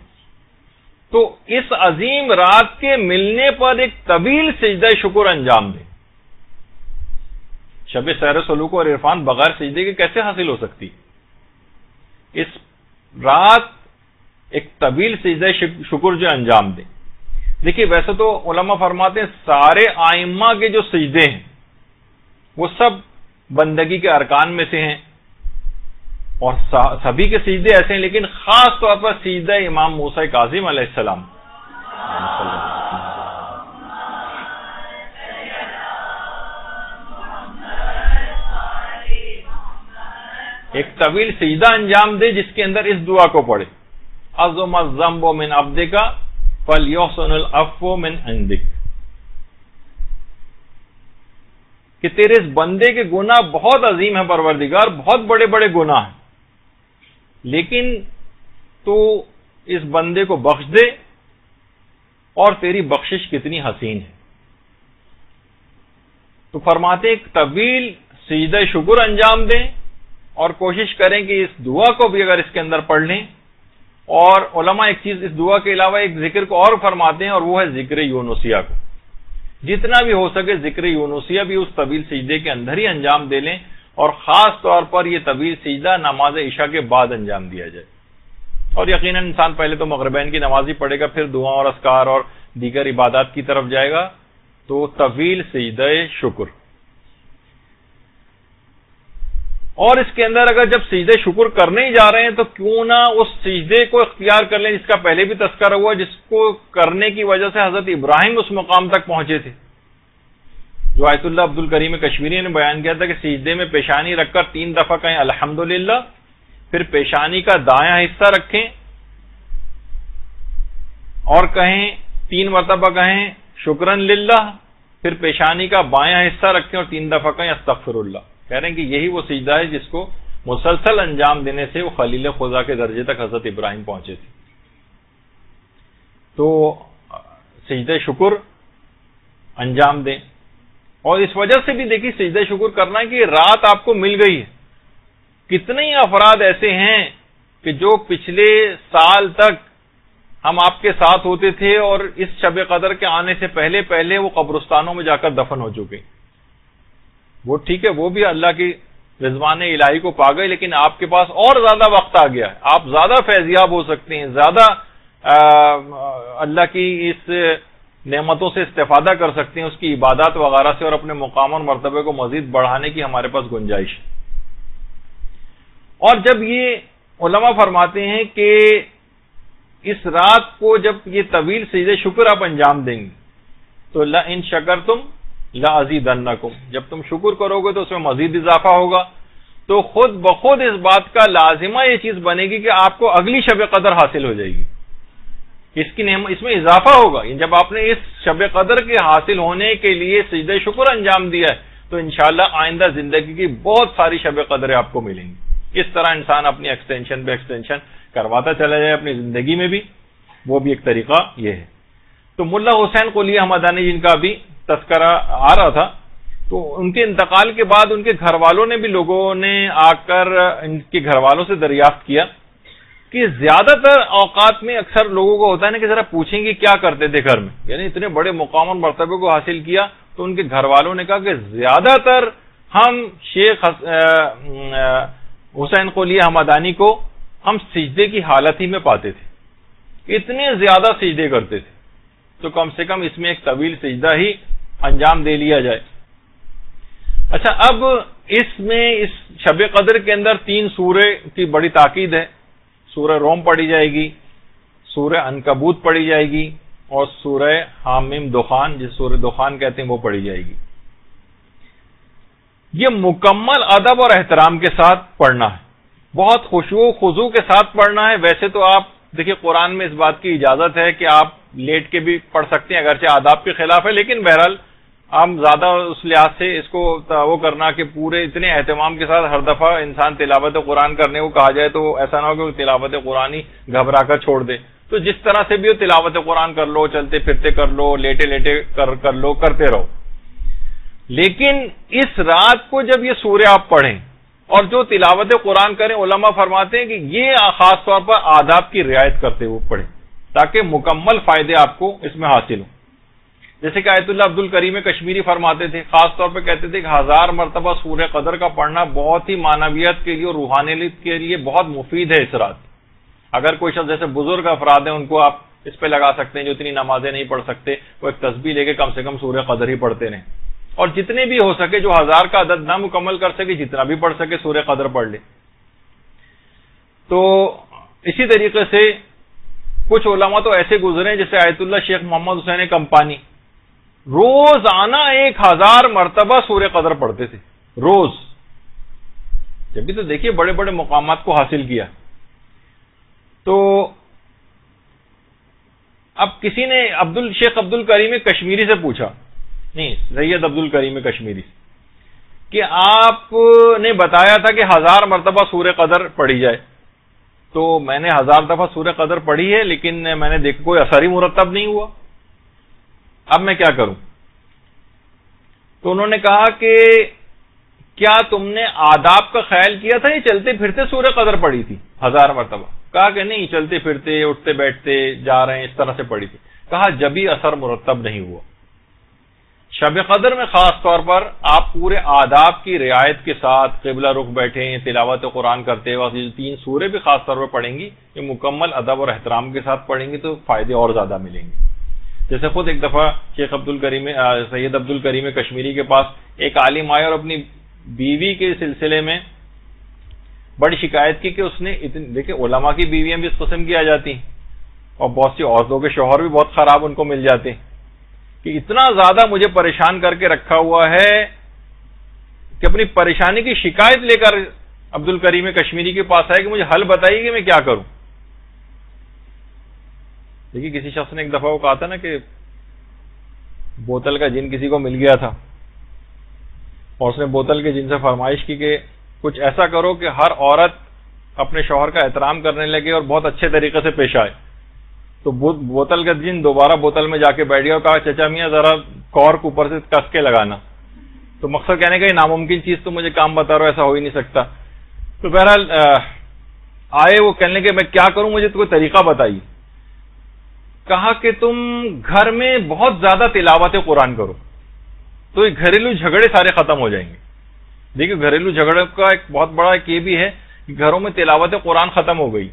تو اس عظیم رات کے ملنے پر ایک طویل سجدہ شکر انجام دیں. شب سحر سلوک اور عرفان بغیر سجدے کے کیسے حاصل ہو سکتی؟ اس رات ایک طویل سجدہ شکر جو انجام دیں. دیکھیے ویسے تو علماء فرماتے ہیں سارے آئمہ کے جو سجدے ہیں وہ سب بندگی کے ارکان میں سے ہیں اور سبھی کے سجدے ایسے ہیں، لیکن خاص طور پر سجدہ امام موسیٰ کاظم علیہ السلام ایک طویل سجدہ انجام دے جس کے اندر اس دعا کو پڑھے، عظم الذنب من عبدک فلیحسن العفو من عندک، کہ تیرے اس بندے کے گناہ بہت عظیم ہیں پروردگار، بہت بڑے بڑے گناہ ہیں، لیکن تو اس بندے کو بخش دے اور تیری بخشش کتنی حسین ہے. تو فرماتے ایک طویل سجدہ شکر انجام دیں اور کوشش کریں کہ اس دعا کو بھی اگر اس کے اندر پڑھ لیں. اور علماء ایک چیز اس دعا کے علاوہ ایک ذکر کو اور فرماتے ہیں اور وہ ہے ذکر یونسیہ کو. جتنا بھی ہو سکے ذکر یونسیہ بھی اس طویل سجدے کے اندر ہی انجام دے لیں اور خاص طور پر یہ طویل سجدہ نماز عشاء کے بعد انجام دیا جائے. اور یقیناً انسان پہلے تو مغربین کی نماز ہی پڑھے گا، پھر دعا اور اذکار اور دیگر عبادات کی طرف جائے گا. تو طویل سجدہ شکر اور اس کے اندر اگر جب سجدے شکر کرنے ہی جا رہے ہیں تو کیوں نہ اس سجدے کو اختیار کر لیں جس کا پہلے بھی تذکرہ ہوا، جس کو کرنے کی وجہ سے حضرت ابراہیم اس مقام تک پہنچے تھے، جو آیت اللہ عبد الکریم کشمیری نے بیان کیا تھا کہ سجدے میں پیشانی رکھ کر 3 دفعہ کہیں الحمدللہ، پھر پیشانی کا دایاں حصہ رکھیں اور کہیں 3 مرتبہ کہیں شکرن للہ، پھر پیشانی کا بایاں حصہ رکھیں اور 3 دفعہ کہیں استغفر اللہ۔ کہہ رہے ہیں کہ یہی وہ سجدہ ہے جس کو مسلسل انجام دینے سے وہ خلیل خدا کے درجے تک حضرت ابراہیم پہنچے تھے۔ تو سجدہ شکر انجام دیں، اور اس وجہ سے بھی دیکھیے سجدہ شکر کرنا ہے کہ رات آپ کو مل گئی ہے۔ کتنے ہی افراد ایسے ہیں کہ جو پچھلے سال تک ہم آپ کے ساتھ ہوتے تھے اور اس شب قدر کے آنے سے پہلے پہلے وہ قبرستانوں میں جا کر دفن ہو چکے، وہ ٹھیک ہے، وہ بھی اللہ کی رضوان الہی کو پا گئے، لیکن آپ کے پاس اور زیادہ وقت آ گیا ہے، آپ زیادہ فیضیاب ہو سکتے ہیں، زیادہ اللہ کی اس نعمتوں سے استفادہ کر سکتے ہیں، اس کی عبادات وغیرہ سے، اور اپنے مقام اور مرتبے کو مزید بڑھانے کی ہمارے پاس گنجائش ہے۔ اور جب یہ علماء فرماتے ہیں کہ اس رات کو جب یہ طویل سجدہ شکر آپ انجام دیں گے تو لئن شکرتم لازیدنکم، جب تم شکر کرو گے تو اس میں مزید اضافہ ہوگا، تو خود بخود اس بات کا لازمہ یہ چیز بنے گی کہ آپ کو اگلی شب قدر حاصل ہو جائے گی، اس میں اضافہ ہوگا۔ جب آپ نے اس شب قدر کے حاصل ہونے کے لیے سجدہ شکر انجام دیا ہے تو انشاءاللہ آئندہ زندگی کی بہت ساری شب قدریں آپ کو ملیں گی۔ اس طرح انسان اپنی ایکسٹینشن پہ ایکسٹینشن کرواتا چلا جائے اپنی زندگی میں بھی، وہ بھی ایک طریقہ یہ ہے۔ تو ملا حسین قلی حمدانی جن کا بھی تذکرہ آ رہا تھا، تو ان کے انتقال کے بعد ان کے گھر والوں نے بھی، لوگوں نے آ کر ان کے گھر والوں سے دریافت کیا کہ زیادہ تر اوقات میں اکثر لوگوں کو ہوتا ہے نا کہ ذرا پوچھیں گے کیا کرتے تھے گھر میں، یعنی اتنے بڑے مقام اور مرتبے کو حاصل کیا، تو ان کے گھر والوں نے کہا کہ زیادہ تر ہم شیخ حسین قلی حمدانی کو ہم سجدے کی حالت ہی میں پاتے تھے، اتنے زیادہ سجدے کرتے تھے، تو کم سے کم اس میں ایک طویل سجدہ ہی انجام دے لیا جائے۔ اچھا، اب اس میں اس شب قدر کے اندر 3 سورے کی بڑی تاکید ہے۔ سورہ روم پڑھی جائے گی، سورہ عنکبوت پڑھی جائے گی، اور سورہ حامیم دخان، جس سورہ دخان کہتے ہیں، وہ پڑھی جائے گی۔ یہ مکمل ادب اور احترام کے ساتھ پڑھنا ہے، بہت خشوع و خضوع کے ساتھ پڑھنا ہے۔ ویسے تو آپ دیکھیے قرآن میں اس بات کی اجازت ہے کہ آپ لیٹ کے بھی پڑھ سکتے ہیں، اگرچہ آداب کے خلاف ہے، لیکن بہرحال ہم زیادہ اس لحاظ سے اس کو وہ کرنا کہ پورے اتنے اہتمام کے ساتھ ہر دفعہ انسان تلاوت قرآن کرنے کو کہا جائے تو ایسا نہ ہو کہ وہ تلاوت قرآن ہی گھبرا کر چھوڑ دے۔ تو جس طرح سے بھی وہ تلاوت قرآن کر لو، چلتے پھرتے کر لو، لیٹے لیٹے کر لو، کرتے رہو۔ لیکن اس رات کو جب یہ سورہ آپ پڑھیں اور جو تلاوت قرآن کریں، علماء فرماتے ہیں کہ یہ خاص طور پر آداب کی رعایت کرتے ہوئے پڑھیں تاکہ مکمل فائدے آپ کو اس میں حاصل ہوں۔ جیسے کہ آیت اللہ عبد الکریم کشمیری فرماتے تھے، خاص طور پہ کہتے تھے کہ 1000 مرتبہ سورہ قدر کا پڑھنا بہت ہی معنویت کے لیے اور روحانیت کے لیے بہت مفید ہے اس رات۔ اگر کوئی شخص جیسے بزرگ افراد ہیں، ان کو آپ اس پہ لگا سکتے ہیں جو اتنی نمازیں نہیں پڑھ سکتے، وہ ایک تسبیح لے کے کم سے کم سورہ قدر ہی پڑھتے رہیں، اور جتنے بھی ہو سکے، جو 1000 کا عدد نہ مکمل کر سکے، جتنا بھی پڑھ سکے سورہ قدر پڑھ لے۔ تو اسی طریقے سے کچھ علماء تو ایسے گزرے جیسے آیت اللہ شیخ محمد حسین کمپانی، روزانہ 1000 مرتبہ سورہ قدر پڑھتے تھے روز، جب بھی تو دیکھیے بڑے بڑے مقامات کو حاصل کیا۔ تو اب کسی نے شیخ عبد الکریم کشمیری سے پوچھا، نہیں سید عبد الکریم کشمیری سے، کہ آپ نے بتایا تھا کہ 1000 مرتبہ سورہ قدر پڑھی جائے، تو میں نے 1000 دفعہ سورہ قدر پڑھی ہے، لیکن میں نے دیکھا کوئی اثر ہی مرتب نہیں ہوا، اب میں کیا کروں؟ تو انہوں نے کہا کہ کیا تم نے آداب کا خیال کیا تھا، یہ چلتے پھرتے سورہ قدر پڑھی تھی 1000 مرتبہ؟ کہا کہ نہیں، چلتے پھرتے اٹھتے بیٹھتے جا رہے ہیں اس طرح سے پڑھی تھی۔ کہا جبھی اثر مرتب نہیں ہوا۔ شب قدر میں خاص طور پر آپ پورے آداب کی رعایت کے ساتھ قبلہ رخ بیٹھیں، تلاوت قرآن کرتے وقت یہ 3 سورے بھی خاص طور پر پڑھیں گی، یہ مکمل ادب اور احترام کے ساتھ پڑھیں گی تو فائدے اور زیادہ ملیں گے۔ جیسے خود ایک دفعہ شیخ سید عبد الکریم کشمیری کے پاس ایک عالم آئے اور اپنی بیوی کے سلسلے میں بڑی شکایت کی کہ اس نے دیکھیں علماء کی بیویاں بھی اس قسم کی آ جاتی ہیں اور بہت سی عورتوں کے شوہر بھی بہت خراب ان کو مل جاتے ہیں کہ اتنا زیادہ مجھے پریشان کر کے رکھا ہوا ہے کہ اپنی پریشانی کی شکایت لے کر عبد الکریم کشمیری کے پاس آئے کہ مجھے حل بتائیے کہ میں کیا کروں. دیکھیے کسی شخص نے ایک دفعہ وہ کہا تھا نا کہ بوتل کا جن کسی کو مل گیا تھا اور اس نے بوتل کے جن سے فرمائش کی کہ کچھ ایسا کرو کہ ہر عورت اپنے شوہر کا احترام کرنے لگے اور بہت اچھے طریقے سے پیش آئے. تو بوتل کا جن دوبارہ بوتل میں جا کے بیٹھ گیا اور کہا چچا میاں ذرا کارک اوپر سے کس کے لگانا. تو مقصد کہنے کا یہ ناممکن چیز تو مجھے کام بتا رہا ہو، ایسا ہو ہی نہیں سکتا. تو بہرحال آئے وہ کہنے کہ میں کیا کروں، مجھے تو کوئی طریقہ بتائیے. کہا کہ تم گھر میں بہت زیادہ تلاوت قرآن کرو تو یہ گھریلو جھگڑے سارے ختم ہو جائیں گے. دیکھیے گھریلو جھگڑے کا ایک بہت بڑا یہ بھی ہے کہ گھروں میں تلاوت قرآن ختم ہو گئی.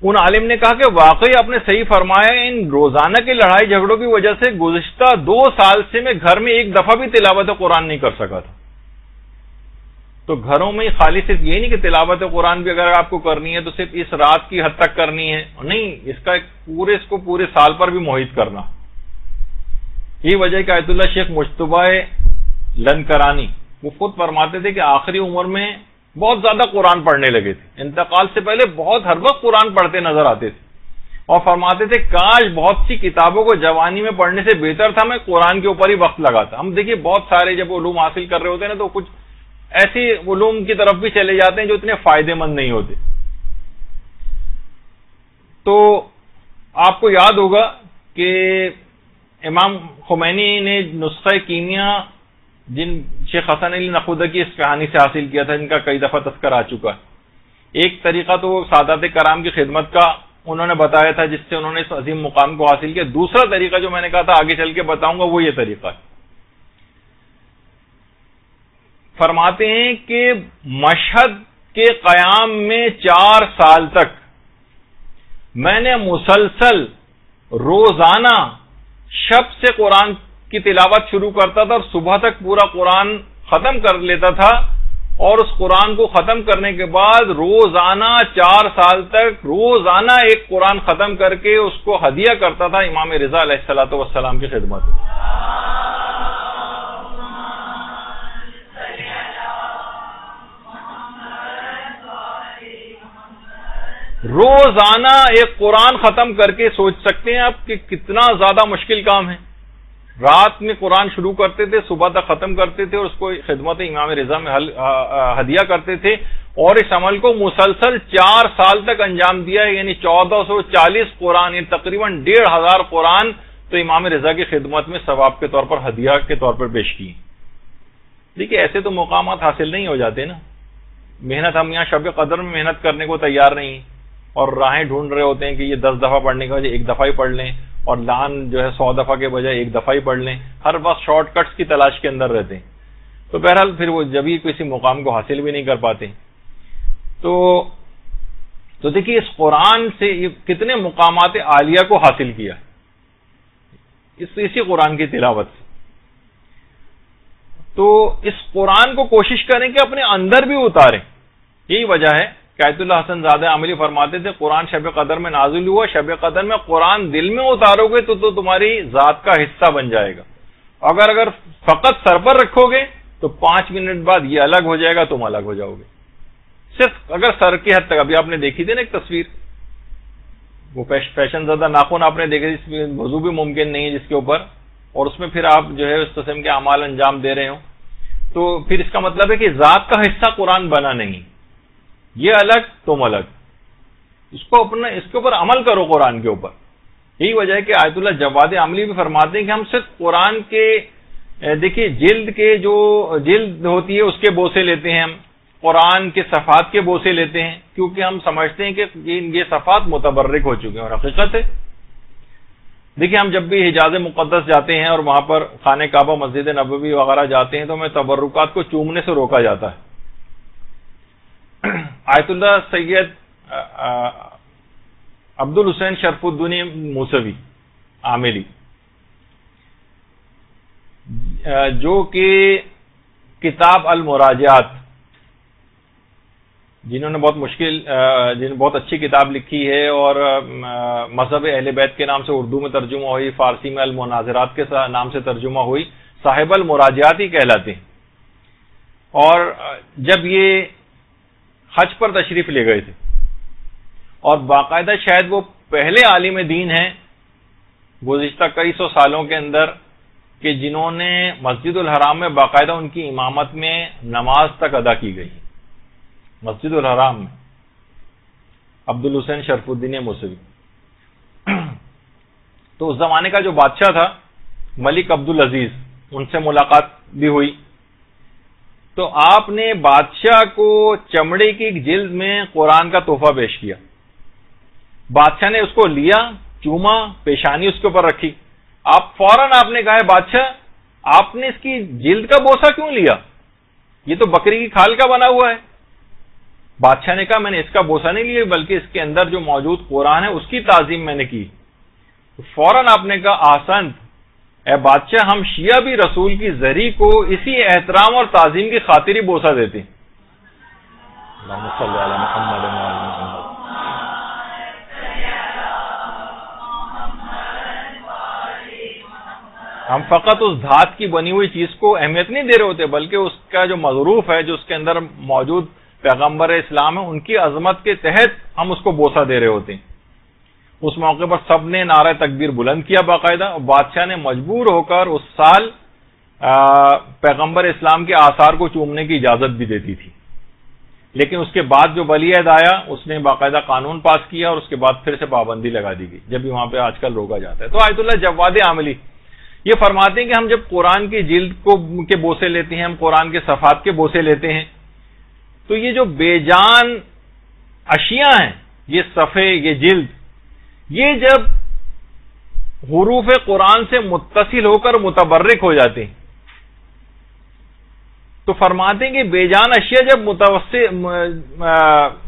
ان عالم نے کہا کہ واقعی آپ نے صحیح فرمایا، ان روزانہ کی لڑائی جھگڑوں کی وجہ سے گزشتہ 2 سال سے میں گھر میں ایک دفعہ بھی تلاوت قرآن نہیں کر سکا تھا. تو گھروں میں خالی صرف یہ نہیں کہ تلاوت قرآن بھی اگر آپ کو کرنی ہے تو صرف اس رات کی حد تک کرنی ہے، نہیں، اس کا اس کو پورے سال پر بھی محیط کرنا. یہ وجہ کہ آیت اللہ شیخ مجتبہ لنکرانی وہ خود فرماتے تھے کہ آخری عمر میں بہت زیادہ قرآن پڑھنے لگے تھے. انتقال سے پہلے بہت ہر وقت قرآن پڑھتے نظر آتے تھے اور فرماتے تھے کاش بہت سی کتابوں کو جوانی میں پڑھنے سے بہتر تھا میں قرآن کے اوپر ہی وقت لگاتا. ہم دیکھیے بہت سارے جب علوم حاصل کر رہے ہوتے ہیں نا تو کچھ ایسی علوم کی طرف بھی چلے جاتے ہیں جو اتنے فائدے مند نہیں ہوتے. تو آپ کو یاد ہوگا کہ امام خمینی نے نسخہ کیمیا جن شیخ حسن علی نخودہ کی اصفہانی سے حاصل کیا تھا، جن کا کئی دفعہ تذکر آ چکا ہے. ایک طریقہ تو سادات کرام کی خدمت کا انہوں نے بتایا تھا جس سے انہوں نے اس عظیم مقام کو حاصل کیا. دوسرا طریقہ جو میں نے کہا تھا آگے چل کے بتاؤں گا وہ یہ طریقہ ہے. فرماتے ہیں کہ مشہد کے قیام میں 4 سال تک میں نے مسلسل روزانہ شب سے قرآن کی تلاوت شروع کرتا تھا اور صبح تک پورا قرآن ختم کر لیتا تھا، اور اس قرآن کو ختم کرنے کے بعد روزانہ 4 سال تک روزانہ ایک قرآن ختم کر کے اس کو ہدیہ کرتا تھا امام رضا علیہ الصلوۃ والسلام کی خدمت میں. روزانہ ایک قرآن ختم کر کے سوچ سکتے ہیں آپ کہ کتنا زیادہ مشکل کام ہے. رات میں قرآن شروع کرتے تھے، صبح تک ختم کرتے تھے اور اس کو خدمت امام رضا میں ہدیہ کرتے تھے، اور اس عمل کو مسلسل 4 سال تک انجام دیا ہے. یعنی 1440 قرآن، یعنی تقریباً 1500 قرآن تو امام رضا کی خدمت میں ثواب کے طور پر ہدیہ کے طور پر پیش کی. دیکھیے ایسے تو مقامات حاصل نہیں ہو جاتے نا. محنت ہم یہاں شب قدر میں محنت کرنے کو تیار نہیں اور راہیں ڈھونڈ رہے ہوتے ہیں کہ یہ 10 دفعہ پڑھنے کے بجائے 1 دفعہ ہی پڑھ لیں، اور لان جو ہے 100 دفعہ کے بجائے 1 دفعہ ہی پڑھ لیں. ہر وقت شارٹ کٹس کی تلاش کے اندر رہتے ہیں. تو بہرحال پھر وہ جبھی کسی مقام کو حاصل بھی نہیں کر پاتے. تو دیکھیے اس قرآن سے یہ کتنے مقامات عالیہ کو حاصل کیا اسی قرآن کی تلاوت سے. تو اس قرآن کو کوشش کریں کہ اپنے اندر بھی اتاریں. یہی وجہ ہے کہ آیت اللہ حسن زادہ عاملی فرماتے تھے قرآن شب قدر میں نازل ہوا، شب قدر میں قرآن دل میں اتارو گے تو تمہاری ذات کا حصہ بن جائے گا. اگر فقط سر پر رکھو گے تو 5 منٹ بعد یہ الگ ہو جائے گا، تم الگ ہو جاؤ گے. صرف اگر سر کی حد تک، ابھی آپ نے دیکھی تھی نا ایک تصویر، وہ فیشن زدہ ناخن آپ نے دیکھے جس میں وضو بھی ممکن نہیں ہے جس کے اوپر، اور اس میں پھر آپ جو ہے اس قسم کے اعمال انجام دے رہے ہوں، تو پھر اس کا مطلب ہے کہ ذات کا حصہ قرآن بنا نہیں. یہ الگ تم الگ، اس کے اوپر عمل کرو قرآن کے اوپر. یہی وجہ ہے کہ آیت اللہ جواد عاملی بھی فرماتے ہیں کہ ہم صرف قرآن کے دیکھیے جلد کے جو جلد ہوتی ہے اس کے بوسے لیتے ہیں، ہم قرآن کے صفحات کے بوسے لیتے ہیں، کیونکہ ہم سمجھتے ہیں کہ یہ صفحات متبرک ہو چکے ہیں، اور حقیقت ہے. دیکھیے ہم جب بھی حجاز مقدس جاتے ہیں اور وہاں پر خانہ کعبہ، مسجد نبوی وغیرہ جاتے ہیں تو ہمیں تبرکات کو چومنے سے روکا جاتا ہے. آیت اللہ سید عبد الحسین شرف الدین موسوی عاملی، جو کہ کتاب المراجعات جنہوں نے بہت اچھی کتاب لکھی ہے اور مذہب اہل بیت کے نام سے اردو میں ترجمہ ہوئی، فارسی میں المناظرات کے نام سے ترجمہ ہوئی، صاحب المراجعات ہی کہلاتے ہیں. اور جب یہ حج پر تشریف لے گئے تھے، اور باقاعدہ شاید وہ پہلے عالم دین ہیں گزشتہ کئی سو سالوں کے اندر کہ جنہوں نے مسجد الحرام میں باقاعدہ ان کی امامت میں نماز تک ادا کی گئی. مسجد الحرام میں عبد الحسین شرف الدین موسوی. تو اس زمانے کا جو بادشاہ تھا ملک عبد العزیز، ان سے ملاقات بھی ہوئی. تو آپ نے بادشاہ کو چمڑے کی ایک جلد میں قرآن کا تحفہ پیش کیا. بادشاہ نے اس کو لیا، چوما، پیشانی اس کے اوپر رکھی. فوراً آپ نے کہا ہے بادشاہ آپ نے اس کی جلد کا بوسہ کیوں لیا؟ یہ تو بکری کی کھال کا بنا ہوا ہے. بادشاہ نے کہا میں نے اس کا بوسہ نہیں لیا بلکہ اس کے اندر جو موجود قرآن ہے اس کی تعظیم میں نے کی. فوراً آپ نے کہا احسنت، اے بادشاہ ہم شیعہ بھی رسول کی زری کو اسی احترام اور تعظیم کی خاطر ہی بوسہ دیتے. اللہم صلی علی محمد و علی محمد. ہم فقط اس دھات کی بنی ہوئی چیز کو اہمیت نہیں دے رہے ہوتے بلکہ اس کا جو مظروف ہے، جو اس کے اندر موجود پیغمبر اسلام ہے، ان کی عظمت کے تحت ہم اس کو بوسہ دے رہے ہوتے ہیں. اس موقع پر سب نے نعرہ تکبیر بلند کیا باقاعدہ، اور بادشاہ نے مجبور ہو کر اس سال پیغمبر اسلام کے آثار کو چومنے کی اجازت بھی دیتی تھی. لیکن اس کے بعد جو ولی عہد آیا اس نے باقاعدہ قانون پاس کیا اور اس کے بعد پھر سے پابندی لگا دی گئی، جب بھی وہاں پہ آج کل روکا جاتا ہے. تو آیت اللہ جواد عاملی یہ فرماتے ہیں کہ ہم جب قرآن کی جلد کے بوسے لیتے ہیں، ہم قرآن کے صفحات کے بوسے لیتے ہیں، تو یہ جو بے جان اشیاء ہیں، یہ صفحے، یہ جلد، یہ جب حروف قرآن سے متصل ہو کر متبرک ہو جاتے ہیں تو فرماتے ہیں کہ بے جان اشیاء جب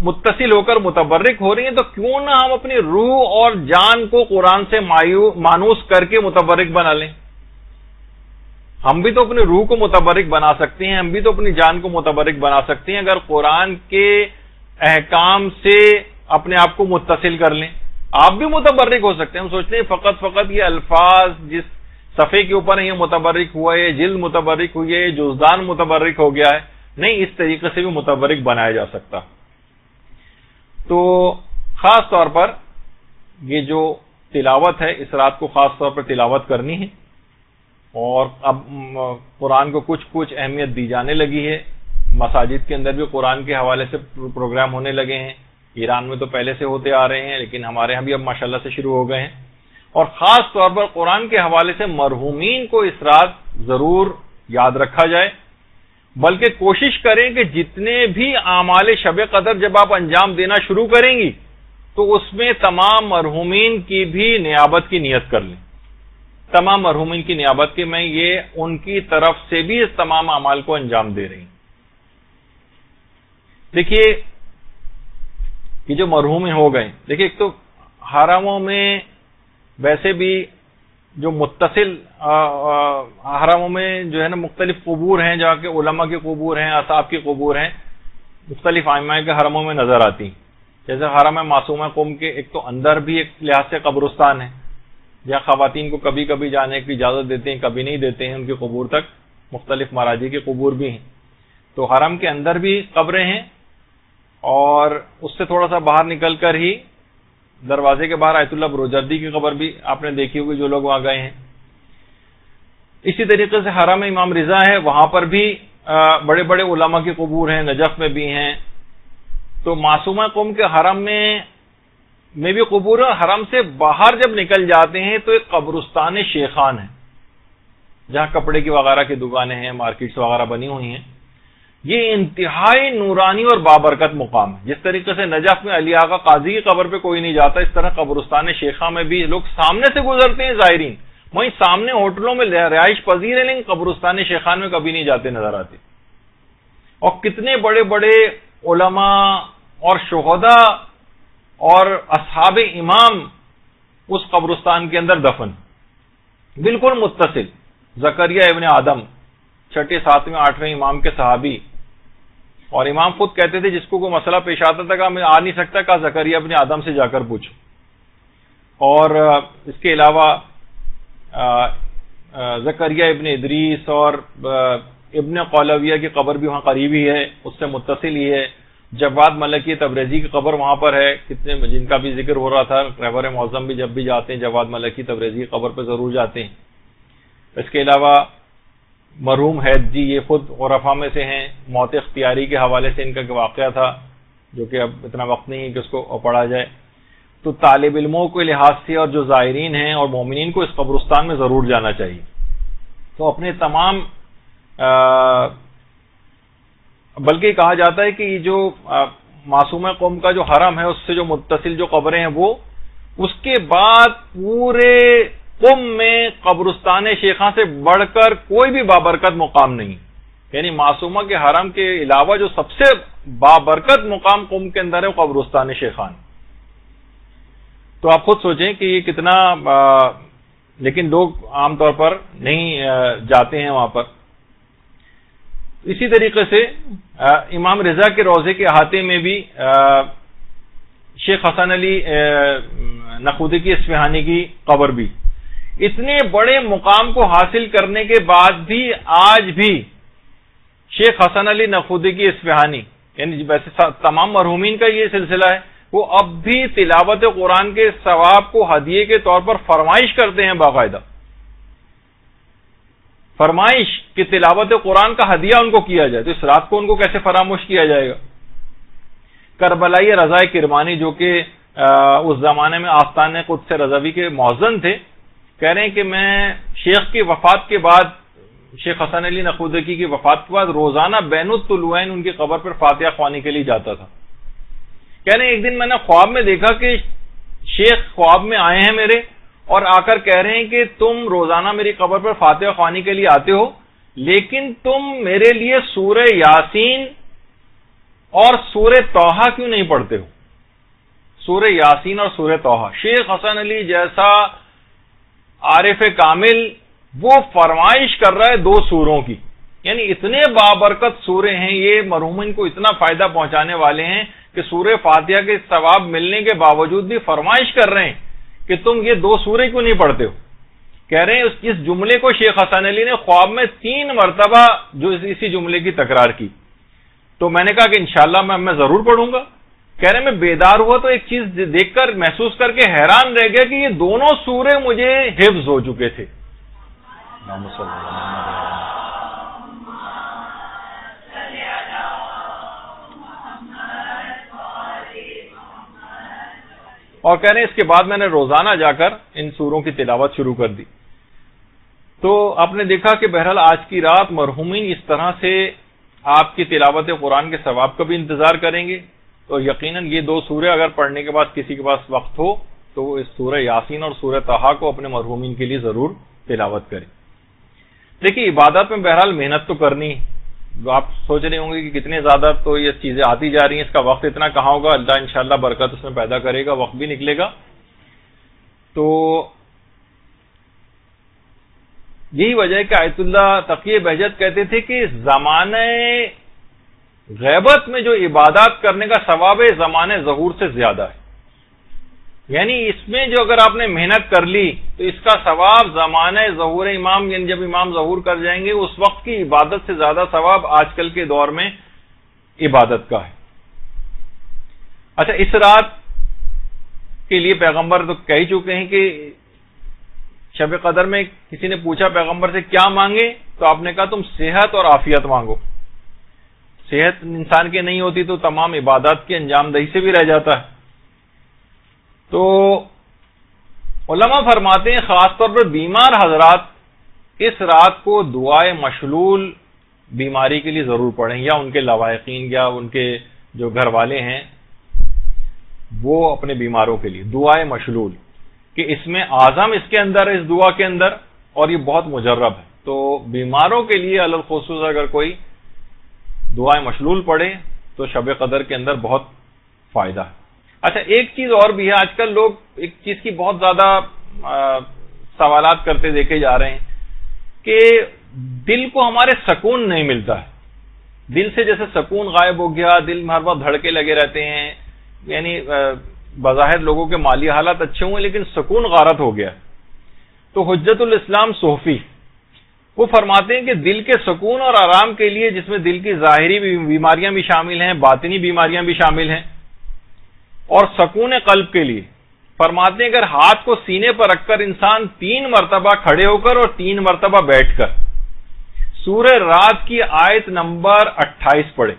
متصل ہو کر متبرک ہو رہی ہیں تو کیوں نہ ہم اپنی روح اور جان کو قرآن سے مانوس کر کے متبرک بنا لیں. ہم بھی تو اپنی روح کو متبرک بنا سکتے ہیں، ہم بھی تو اپنی جان کو متبرک بنا سکتے ہیں اگر قرآن کے احکام سے اپنے آپ کو متصل کر لیں. آپ بھی متبرک ہو سکتے ہیں. ہم سوچتے ہیں فقط یہ الفاظ جس صفحے کے اوپر یہ متبرک ہوا ہے، جلد متبرک ہوئی ہے، جزدان متبرک ہو گیا ہے. نہیں، اس طریقے سے بھی متبرک بنایا جا سکتا. تو خاص طور پر یہ جو تلاوت ہے، اس رات کو خاص طور پر تلاوت کرنی ہے، اور اب قرآن کو کچھ اہمیت دی جانے لگی ہے. مساجد کے اندر بھی قرآن کے حوالے سے پروگرام ہونے لگے ہیں. ایران میں تو پہلے سے ہوتے آ رہے ہیں لیکن ہمارے ہاں بھی اب ماشاءاللہ سے شروع ہو گئے ہیں. اور خاص طور پر قرآن کے حوالے سے مرحومین کو اس رات ضرور یاد رکھا جائے، بلکہ کوشش کریں کہ جتنے بھی اعمال شب قدر جب آپ انجام دینا شروع کریں گی تو اس میں تمام مرحومین کی بھی نیابت کی نیت کر لیں. تمام مرحومین کی نیابت کے میں یہ ان کی طرف سے بھی اس تمام اعمال کو انجام دے رہی ہیں. دیکھیے یہ جو مرحوم ہو گئے، دیکھیے ایک تو حرموں میں ویسے بھی جو متصل حرموں میں جو ہے نا مختلف قبور ہیں، جہاں کے علماء کے قبور ہیں، اصحاب کی قبور ہیں، مختلف ائمہ کے حرموں میں نظر آتی ہیں. جیسے حرم معصومہ قم کے ایک تو اندر بھی ایک لحاظ سے قبرستان ہے جہاں خواتین کو کبھی کبھی جانے کی اجازت دیتے ہیں، کبھی نہیں دیتے ہیں ان کے قبور تک. مختلف مراجع کے قبور بھی ہیں. تو حرم کے اندر بھی قبریں ہیں اور اس سے تھوڑا سا باہر نکل کر ہی دروازے کے باہر آیت اللہ بروجردی کی قبر بھی آپ نے دیکھی ہوگی جو لوگ وہاں گئے ہیں. اسی طریقے سے حرم امام رضا ہے، وہاں پر بھی بڑے بڑے علماء کی قبور ہیں، نجف میں بھی ہیں. تو معصومہ قوم کے حرم میں بھی قبور ہے. حرم سے باہر جب نکل جاتے ہیں تو ایک قبرستان شیخان ہے جہاں کپڑے کی وغیرہ کی دکانیں ہیں، مارکیٹس وغیرہ بنی ہوئی ہیں. یہ انتہائی نورانی اور بابرکت مقام ہے. جس طریقے سے نجف میں علی آقا قاضی کی قبر پہ کوئی نہیں جاتا، اس طرح قبرستان شیخہ میں بھی لوگ سامنے سے گزرتے ہیں زائرین، وہیں سامنے ہوٹلوں میں رہائش پذیر ہیں لیکن قبرستان شیخان میں کبھی نہیں جاتے نظر آتے. اور کتنے بڑے بڑے علماء اور شہداء اور اصحاب امام اس قبرستان کے اندر دفن، بالکل متصل. زکریا ابن آدم 6، 7، 8 امام کے صحابی، اور امام خود کہتے تھے جس کو کوئی مسئلہ پیش آتا تھا کہ میں آ نہیں سکتا، کہا زکریا ابن آدم سے جا کر پوچھو. اور اس کے علاوہ زکریا ابن ادریس اور ابن قولویہ کی قبر بھی وہاں قریب ہی ہے، اس سے متصل ہی ہے. جواد ملکی تبریزی کی قبر وہاں پر ہے، کتنے جن کا بھی ذکر ہو رہا تھا. رہبر معظم بھی جب بھی جاتے ہیں جواد ملکی تبریزی کی قبر پہ ضرور جاتے ہیں. اس کے علاوہ مرحوم حید جی، یہ خود عرفا میں سے ہیں. موت اختیاری کے حوالے سے ان کا واقعہ تھا جو کہ اب اتنا وقت نہیں ہے کہ اس کو پڑھا جائے. تو طالب علموں کے لحاظ سے اور جو زائرین ہیں اور مومنین کو اس قبرستان میں ضرور جانا چاہیے. تو اپنے تمام بلکہ کہا جاتا ہے کہ یہ جو معصومہ قوم کا جو حرم ہے اس سے جو متصل جو قبریں ہیں وہ، اس کے بعد پورے قم میں قبرستان شیخاں سے بڑھ کر کوئی بھی بابرکت مقام نہیں. یعنی معصومہ کے حرم کے علاوہ جو سب سے بابرکت مقام قم کے اندر ہے وہ قبرستان شیخان. تو آپ خود سوچیں کہ یہ کتنا لیکن لوگ عام طور پر نہیں جاتے ہیں وہاں پر. اسی طریقے سے امام رضا کے روضے کے احاطے میں بھی شیخ حسن علی نخودکی اصفہانی کی قبر بھی. اتنے بڑے مقام کو حاصل کرنے کے بعد بھی آج بھی شیخ حسن علی نخودکی اصفہانی، یعنی ویسے تمام مرحومین کا یہ سلسلہ ہے، وہ اب بھی تلاوت قرآن کے ثواب کو ہدیے کے طور پر فرمائش کرتے ہیں. باقاعدہ فرمائش کہ تلاوت قرآن کا ہدیہ ان کو کیا جائے. تو اس رات کو ان کو کیسے فراموش کیا جائے گا. کربلائی رضا کرمانی جو کہ اس زمانے میں آستان قدس رضوی کے مؤذن تھے، کہہ رہے ہیں کہ میں شیخ کی وفات کے بعد، شیخ حسن علی نخودکی کی وفات کے بعد روزانہ بین الطلوعین ان کی قبر پر فاتحہ خوانی کے لیے جاتا تھا. کہہ رہے ہیں ایک دن میں نے خواب میں دیکھا کہ شیخ خواب میں آئے ہیں میرے اور آ کر کہہ رہے ہیں کہ تم روزانہ میری قبر پر فاتحہ خوانی کے لیے آتے ہو، لیکن تم میرے لیے سورہ یاسین اور سورہ طٰہٰ کیوں نہیں پڑھتے ہو؟ سورہ یاسین اور سورہ طٰہٰ. شیخ حسن علی جیسا عارف کامل وہ فرمائش کر رہا ہے 2 سوروں کی. یعنی اتنے بابرکت سورے ہیں یہ، مرحومین کو اتنا فائدہ پہنچانے والے ہیں کہ سورہ فاتحہ کے ثواب ملنے کے باوجود بھی فرمائش کر رہے ہیں کہ تم یہ 2 سورے کیوں نہیں پڑھتے ہو. کہہ رہے ہیں اس جملے کو شیخ حسن علی نے خواب میں 3 مرتبہ جو اسی جملے کی تکرار کی. تو میں نے کہا کہ انشاءاللہ میں ضرور پڑھوں گا. کہہ رہے میں بیدار ہوا تو ایک چیز دیکھ کر محسوس کر کے حیران رہ گیا کہ یہ دونوں سورے مجھے حفظ ہو چکے تھے. اور کہہ رہے ہیں اس کے بعد میں نے روزانہ جا کر ان سوروں کی تلاوت شروع کر دی. تو آپ نے دیکھا کہ بہرحال آج کی رات مرحومین اس طرح سے آپ کی تلاوت قرآن کے ثواب کا بھی انتظار کریں گے. تو یقیناً یہ 2 سورے اگر پڑھنے کے بعد کسی کے پاس وقت ہو تو وہ اس سورہ یاسین اور سورہ طٰہٰ کو اپنے مرحومین کے لیے ضرور تلاوت کریں. دیکھیے عبادت میں بہرحال محنت تو کرنی. آپ سوچ رہے ہوں گے کہ کتنے زیادہ تو یہ چیزیں آتی جا رہی ہیں، اس کا وقت اتنا کہاں ہوگا. اللہ انشاءاللہ برکت اس میں پیدا کرے گا، وقت بھی نکلے گا. تو یہی وجہ ہے کہ آیت اللہ تقی بہجت کہتے تھے کہ زمانے غیبت میں جو عبادات کرنے کا ثواب ہے زمانے ظہور سے زیادہ ہے. یعنی اس میں جو اگر آپ نے محنت کر لی تو اس کا ثواب زمانے ظہور امام، یعنی جب امام ظہور کر جائیں گے اس وقت کی عبادت سے زیادہ ثواب آج کل کے دور میں عبادت کا ہے. اچھا، اس رات کے لیے پیغمبر تو کہہ چکے ہیں کہ شب قدر میں کسی نے پوچھا پیغمبر سے کیا مانگے تو آپ نے کہا تم صحت اور عافیت مانگو. صحت انسان کی نہیں ہوتی تو تمام عبادات کی انجام دہی سے بھی رہ جاتا ہے. تو علماء فرماتے ہیں خاص طور پر بیمار حضرات اس رات کو دعائے مشلول بیماری کے لیے ضرور پڑھیں، یا ان کے لواحقین یا ان کے جو گھر والے ہیں وہ اپنے بیماروں کے لیے دعائے مشلول، کہ اس میں اعظم اس کے اندر ہے، اس دعا کے اندر، اور یہ بہت مجرب ہے. تو بیماروں کے لیے علی الخصوص اگر کوئی دعائے مشلول پڑھے تو شب قدر کے اندر بہت فائدہ ہے. اچھا، ایک چیز اور بھی ہے، آج کل لوگ ایک چیز کی بہت زیادہ سوالات کرتے دیکھے جا رہے ہیں کہ دل کو ہمارے سکون نہیں ملتا ہے. دل سے جیسے سکون غائب ہو گیا، دل میں ہر وقت دھڑکے لگے رہتے ہیں، یعنی بظاہر لوگوں کے مالی حالات اچھے ہوئے لیکن سکون غارت ہو گیا. تو حجت الاسلام صوفی وہ فرماتے ہیں کہ دل کے سکون اور آرام کے لیے، جس میں دل کی ظاہری بیماریاں بھی شامل ہیں، باطنی بیماریاں بھی شامل ہیں، اور سکون قلب کے لیے فرماتے ہیں اگر ہاتھ کو سینے پر رکھ کر انسان 3 مرتبہ کھڑے ہو کر اور 3 مرتبہ بیٹھ کر سورہ رات کی آیت نمبر 28 پڑھے،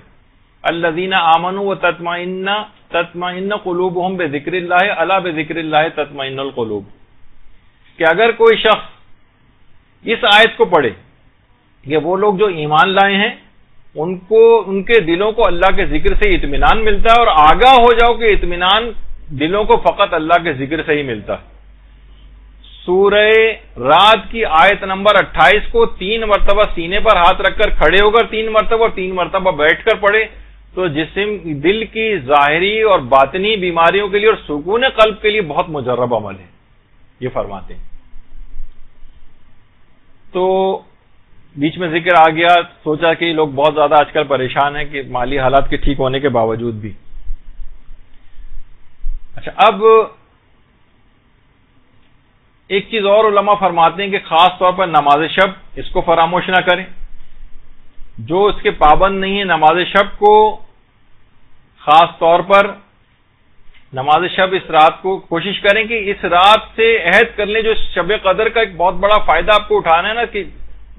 الذین آمنوا وتطمئن قلوبہم بذکر اللہ الا بذکر اللہ تطمئن القلوب، کہ اگر کوئی شخص اس آیت کو پڑھے کہ وہ لوگ جو ایمان لائے ہیں ان کے دلوں کو اللہ کے ذکر سے اطمینان ملتا ہے، اور آگاہ ہو جاؤ کہ اطمینان دلوں کو فقط اللہ کے ذکر سے ہی ملتا ہے. سورہ رات کی آیت نمبر 28 کو 3 مرتبہ سینے پر ہاتھ رکھ کر کھڑے ہو کر 3 مرتبہ اور 3 مرتبہ بیٹھ کر پڑھے تو دل کی ظاہری اور باطنی بیماریوں کے لیے اور سکون قلب کے لیے بہت مجرب عمل ہے، یہ فرماتے ہیں. تو بیچ میں ذکر آ گیا، سوچا کہ لوگ بہت زیادہ آج کل پریشان ہیں کہ مالی حالات کے ٹھیک ہونے کے باوجود بھی. اچھا، اب ایک چیز اور علماء فرماتے ہیں کہ خاص طور پر نماز شب اس کو فراموش نہ کریں. جو اس کے پابند نہیں ہے نماز شب کو، خاص طور پر نماز شب اس رات کو کوشش کریں کہ اس رات سے عہد کر لیں. جو شب قدر کا ایک بہت بڑا فائدہ آپ کو اٹھانا ہے نا کہ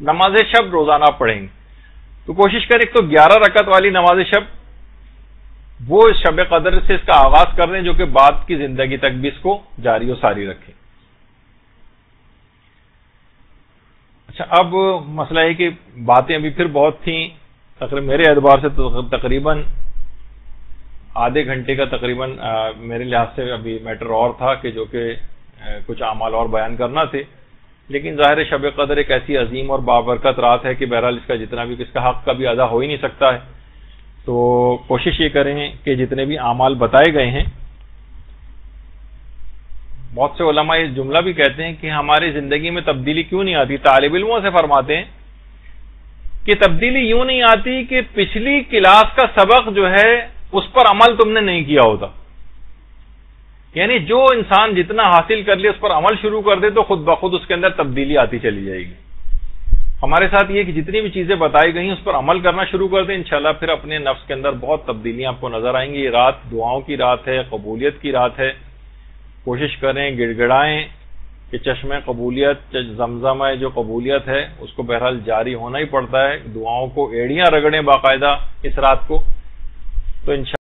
نماز شب روزانہ آپ پڑھیں گے، تو کوشش کریں ایک تو 11 رکعت والی نماز شب وہ شب قدر سے اس کا آغاز کر لیں، جو کہ بعد کی زندگی تک بھی اس کو جاری و ساری رکھیں. اچھا، اب مسئلہ ہے کہ باتیں ابھی پھر بہت تھیں، تقریباً میرے اعتبار سے تقریباً آدھے گھنٹے کا تقریباً میرے لحاظ سے ابھی میٹر اور تھا کہ جو کہ کچھ اعمال اور بیان کرنا تھے، لیکن ظاہر شب قدر ایک ایسی عظیم اور بابرکت رات ہے کہ بہرحال اس کا جتنا بھی اس کا حق کبھی ادا ہو ہی نہیں سکتا ہے. تو کوشش یہ کریں کہ جتنے بھی اعمال بتائے گئے ہیں، بہت سے علماء یہ جملہ بھی کہتے ہیں کہ ہماری زندگی میں تبدیلی کیوں نہیں آتی. طالب علموں سے فرماتے ہیں کہ تبدیلی یوں نہیں آتی کہ پچھلی کلاس کا سبق جو ہے اس پر عمل تم نے نہیں کیا ہوتا. یعنی جو انسان جتنا حاصل کر لے اس پر عمل شروع کر دے تو خود بخود اس کے اندر تبدیلی آتی چلی جائے گی. ہمارے ساتھ یہ کہ جتنی بھی چیزیں بتائی گئی ہیں اس پر عمل کرنا شروع کر دیں، انشاءاللہ پھر اپنے نفس کے اندر بہت تبدیلیاں آپ کو نظر آئیں گی. یہ رات دعاؤں کی رات ہے، قبولیت کی رات ہے. کوشش کریں، گڑ گڑائیں کہ چشمے قبولیت، زمزم ہے جو قبولیت ہے اس کو بہرحال جاری ہونا ہی پڑتا ہے. دعاؤں کو ایڑیاں رگڑیں باقاعدہ اس رات کو. تو انشاءاللہ